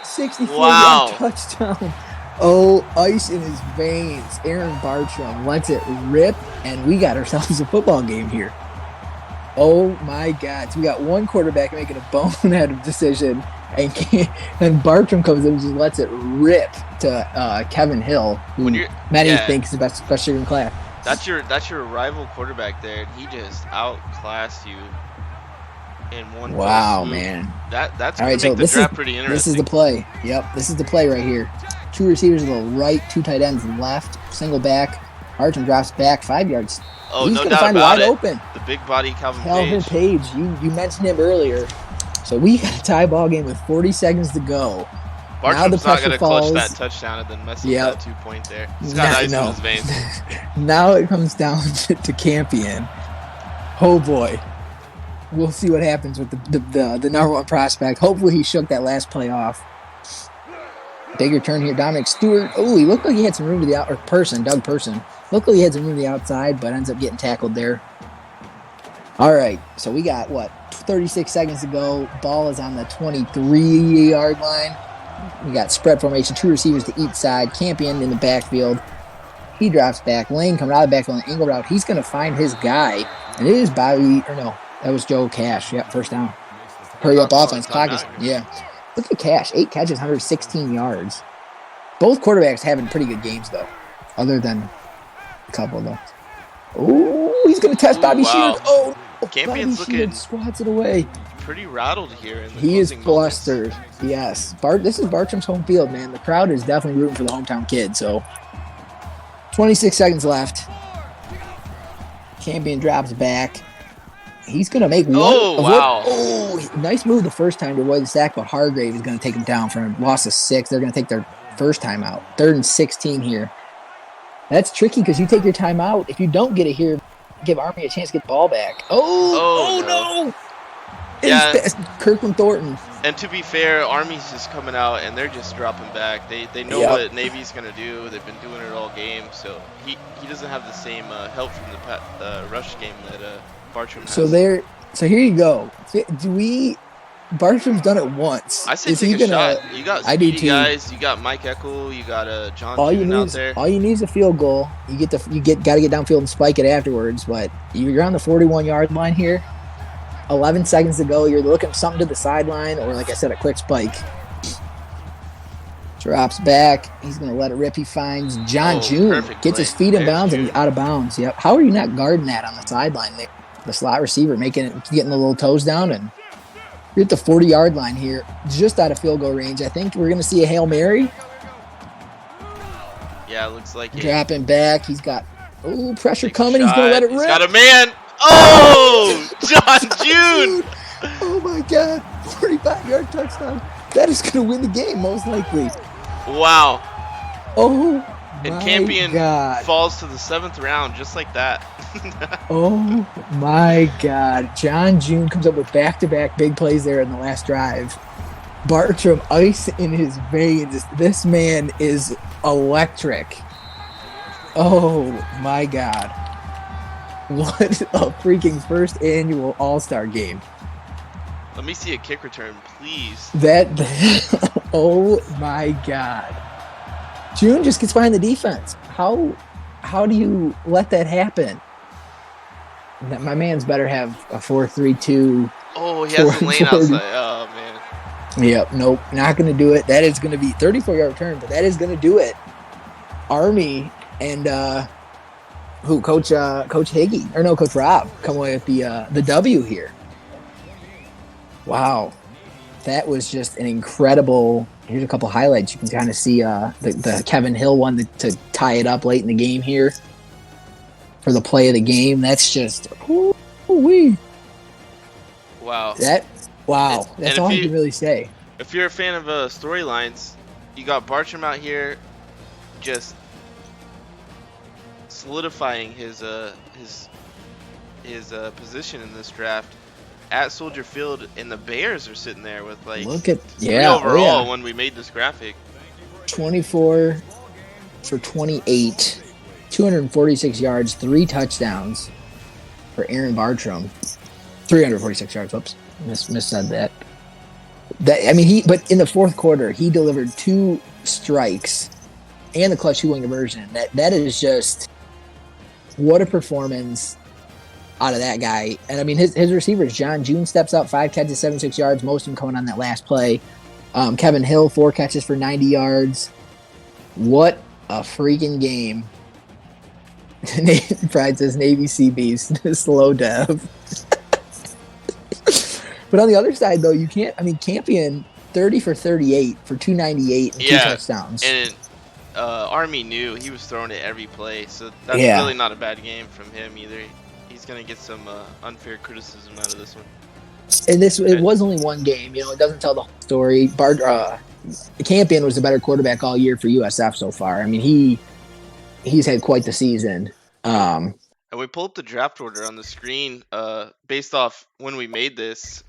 Speaker 1: 64-yard touchdown. Oh, ice in his veins. Aaron Bartram lets it rip, and we got ourselves a football game here. Oh, my God. So we got one quarterback making a bonehead decision, and Bartram comes in and just lets it rip to Kevin Hill, who many think is the best shooter in class.
Speaker 2: That's your rival quarterback there, and he just outclassed you in one.
Speaker 1: Wow, man.
Speaker 2: That's going to make the draft pretty interesting.
Speaker 1: This is the play. Yep, this is the play right here. 2 receivers to the right, 2 tight ends left, single back. Bartram drops back 5 yards.
Speaker 2: Oh,
Speaker 1: he's
Speaker 2: no
Speaker 1: gonna
Speaker 2: doubt
Speaker 1: find
Speaker 2: about
Speaker 1: wide
Speaker 2: it.
Speaker 1: Open.
Speaker 2: The big body Calvin
Speaker 1: Page. You mentioned him earlier. So we got a tie ball game with 40 seconds to go.
Speaker 2: Bartram's not going to clutch that touchdown and then mess up that 2-point there. He's got ice in his veins.
Speaker 1: Now it comes down to Campion. Oh, boy. We'll see what happens with the number 1 prospect. Hopefully he shook that last play off. Bigger turn here. Dominic Stewart. Oh, he looked like he had some room to the out. Or Doug Person. Looked like he had some room to the outside, but ends up getting tackled there. All right. So we got, 36 seconds to go. Ball is on the 23-yard line. We got spread formation. 2 receivers to each side. Campion in the backfield. He drops back. Lane coming out of the backfield and angled out. He's going to find his guy. And it is Bobby. Or no, that was Joe Cash. Yep, first down. Hurry up offense. Clock is, Look at Cash. 8 catches, 116 yards. Both quarterbacks having pretty good games, though. Other than a couple, though. Oh, he's going to test Bobby Sheard. Oh,
Speaker 2: Campion's
Speaker 1: Bobby Sheard swats it away.
Speaker 2: Pretty rattled here.
Speaker 1: He is flustered. Yes. This is Bartram's home field, man. The crowd is definitely rooting for the hometown kid. So, 26 seconds left. Campion drops back. He's going to make one.
Speaker 2: Oh, wow.
Speaker 1: Nice move the first time to avoid the sack, but Hargrave is going to take him down for a loss of 6. They're going to take their first time out. 3rd and 16 here. That's tricky because you take your time out. If you don't get it here, give Army a chance to get the ball back. Oh no.
Speaker 2: Yeah.
Speaker 1: Kirkland Thornton.
Speaker 2: And to be fair, Army's just coming out and they're just dropping back. They know what Navy's going to do. They've been doing it all game. So he doesn't have the same help from the rush game that Bartram has.
Speaker 1: So here you go. Bartram's done it once.
Speaker 2: I say take a shot. You got speedy guys. You got Mike Eckel. You got John June out there.
Speaker 1: All you need is a field goal. You got to get downfield and spike it afterwards. But you're on the 41-yard line here. 11 seconds to go. You're looking something to the sideline, or like I said, a quick spike. Drops back. He's going to let it rip. He finds John June. Gets his feet in bounds and he's out of bounds. Yep. How are you not guarding that on the sideline there? The slot receiver getting the little toes down, and you're at the 40-yard line here, just out of field goal range. I think we're going to see a Hail Mary.
Speaker 2: Yeah, it looks like it.
Speaker 1: Dropping back. He's got pressure
Speaker 2: Takes a
Speaker 1: coming. He's gonna let
Speaker 2: shot.
Speaker 1: it
Speaker 2: He's
Speaker 1: rip.
Speaker 2: got a man. Oh, John June.
Speaker 1: Oh my God! 45-yard touchdown. That is gonna win the game most likely.
Speaker 2: Wow.
Speaker 1: Oh
Speaker 2: And
Speaker 1: my
Speaker 2: Campion
Speaker 1: God!
Speaker 2: falls to the 7th round just like that.
Speaker 1: Oh my God! John June comes up with back-to-back big plays there in the last drive. Bartram, ice in his veins. This man is electric. Oh my God! What a freaking first annual All-Star game.
Speaker 2: Let me see a kick return, please.
Speaker 1: Oh my God! June just gets behind the defense. How do you let that happen? My man's better have a 4-3-2.
Speaker 2: Oh, he has the lane outside. Oh, man.
Speaker 1: Yep, nope, not going to do it. That is going to be 34-yard return, but that is going to do it. Army and Coach Higgy, or no, Coach Rob, come away with the W here. Wow, that was just an incredible. Here's a couple highlights. You can kind of see the Kevin Hill one to tie it up late in the game here for the play of the game. That's just woo-wee.
Speaker 2: Wow.
Speaker 1: That's all I can really say.
Speaker 2: If you're a fan of storylines, you got Bartram out here just solidifying his position in this draft at Soldier Field, and the Bears are sitting there with like 3 overall when we made this graphic.
Speaker 1: 24 for 28, 246 yards, 3 touchdowns for Aaron Bartram. 346 yards. Whoops, missaid that. But in the fourth quarter, he delivered 2 strikes and the clutch 2-point conversion. That is just what a performance out of that guy. And I mean, his receivers, John June steps up, 5 catches, 76 yards, most of them coming on that last play. Kevin Hill, 4 catches for 90 yards. What a freaking game. Pride says Navy CBs, slow dev. But on the other side, though, you can't. I mean, Campion 30 for 38 for 298 and 2 touchdowns.
Speaker 2: And Army knew he was throwing it every play, so that's really not a bad game from him either. He's gonna get some unfair criticism out of this one.
Speaker 1: And it was only one game. You know, it doesn't tell the whole story. Campion was the better quarterback all year for USF so far. I mean, he's had quite the season.
Speaker 2: And we pulled up the draft order on the screen based off when we made this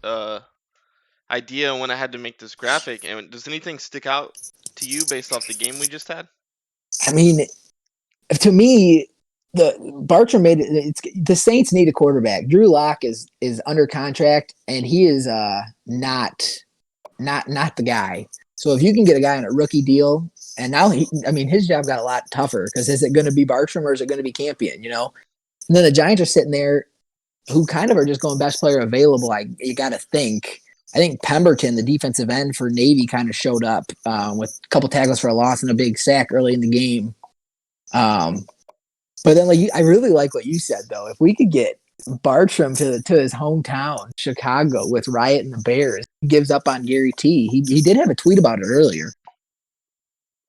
Speaker 2: idea when I had to make this graphic. And does anything stick out to you based off the game we just had?
Speaker 1: I mean, to me, Bartram made it. The Saints need a quarterback. Drew Lock is under contract, and he is not the guy. So if you can get a guy on a rookie deal, and now his job got a lot tougher because is it going to be Bartram or is it going to be Campion? You know, and then the Giants are sitting there, who kind of are just going best player available. You got to think. I think Pemberton, the defensive end for Navy, kind of showed up with a couple tackles for a loss and a big sack early in the game. But then, I really like what you said though. If we could get Bartram to his hometown, Chicago, with Riot and the Bears, he gives up on Gary T. He did have a tweet about it earlier.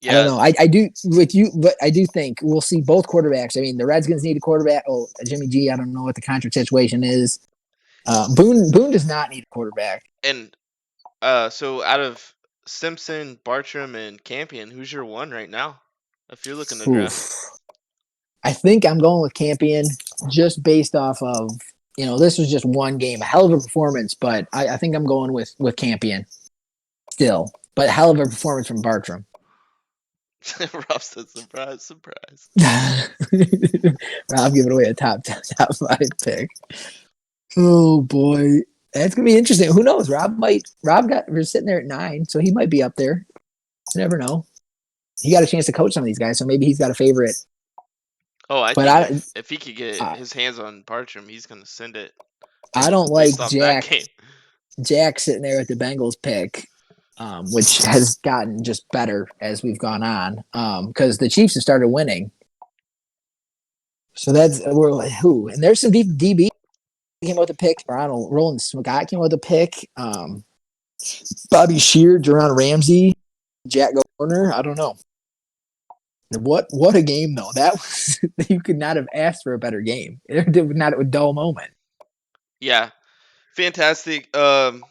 Speaker 1: Yeah. I don't know. I do with you, but I do think we'll see both quarterbacks. I mean, the Redskins need a quarterback. Oh, Jimmy G. I don't know what the contract situation is. Boone does not need a quarterback.
Speaker 2: And so out of Simpson, Bartram, and Campion, who's your one right now? If you're looking to draft.
Speaker 1: I think I'm going with Campion just based off of, this was just one game, a hell of a performance, but I think I'm going with Campion still, but hell of a performance from Bartram.
Speaker 2: Rob said, surprise.
Speaker 1: Rob giving away a top 5 pick. Oh boy. That's going to be interesting. Who knows? We're sitting there at 9, so he might be up there. You never know. He got a chance to coach some of these guys, so maybe he's got a favorite.
Speaker 2: Oh, I think if he could get his hands on Bartram, he's going to send it.
Speaker 1: I don't like Jack sitting there at the Bengals pick, which has gotten just better as we've gone on, because the Chiefs have started winning. So we're like, who? And there's some deep DB came out with the pick. Roland Scott came out with the pick. Bobby Shear, Jerron Ramsey, Jack Garner. I don't know. What a game though. That was you could not have asked for a better game. It was not a dull moment.
Speaker 2: Yeah, fantastic. You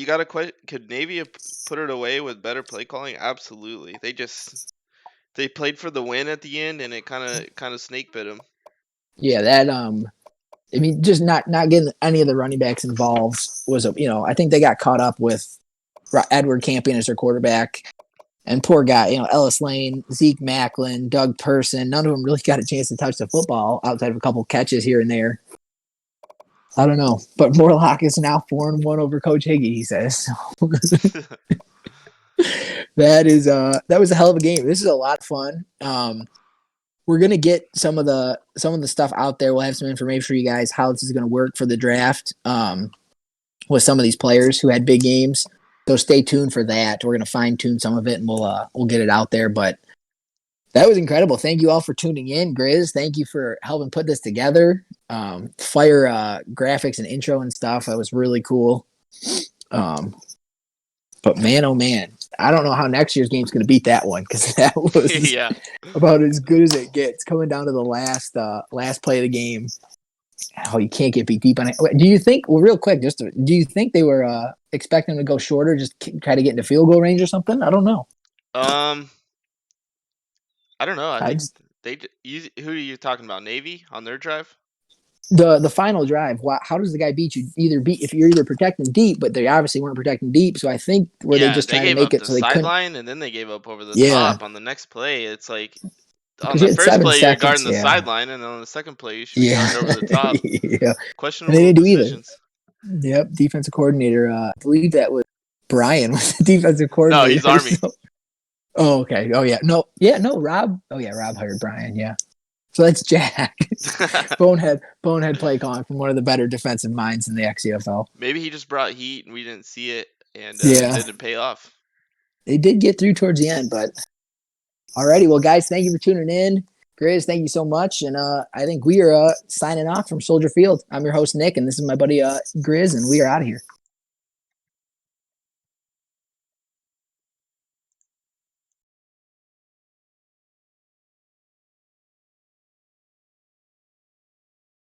Speaker 2: got to could Navy have put it away with better play calling? Absolutely. They played for the win at the end, and it kind of snake bit them.
Speaker 1: Yeah, that I mean, just not getting any of the running backs involved was I think they got caught up with Edward Campion as their quarterback. And poor guy, Ellis Lane, Zeke Macklin, Doug Person, none of them really got a chance to touch the football outside of a couple catches here and there. I don't know. But Morlock is now 4-1 over Coach Higgy, he says. That was a hell of a game. This is a lot of fun. We're gonna get some of the stuff out there. We'll have some information for you guys how this is gonna work for the draft with some of these players who had big games. So stay tuned for that. We're going to fine tune some of it, and we'll get it out there. But that was incredible. Thank you all for tuning in, Grizz. Thank you for helping put this together. Fire graphics and intro and stuff. That was really cool. But man, oh man, I don't know how next year's game's going to beat that one because that was about as good as it gets. Coming down to the last play of the game. Oh, you can't get beat deep on it. Do you think? Well, real quick, do you think they were expecting to go shorter, just try to get into field goal range or something? I don't know.
Speaker 2: I don't know. I think who are you talking about? Navy on their drive?
Speaker 1: The final drive. How does the guy beat you? If you're either protecting deep, but they obviously weren't protecting deep. So I think they just trying to make it so they couldn't.
Speaker 2: Sideline, and then they gave up over the top on the next play. It's like. On the first play, you're guarding the sideline, and on the second play, you should be guarding over the top. Questionable
Speaker 1: and they didn't
Speaker 2: decisions.
Speaker 1: Do either. Yep, defensive coordinator. I believe that was Brian was the defensive coordinator.
Speaker 2: No, he's Army.
Speaker 1: Oh, okay. Oh, yeah. No, Rob. Oh, yeah, Rob hired Brian, yeah. So that's Jack. Bonehead play calling from one of the better defensive minds in the XCFL.
Speaker 2: Maybe he just brought heat, and we didn't see it, and it didn't pay off.
Speaker 1: They did get through towards the end, but... Alrighty, well, guys, thank you for tuning in. Grizz, thank you so much. And I think we are signing off from Soldier Field. I'm your host, Nick, and this is my buddy Grizz, and we are out of here.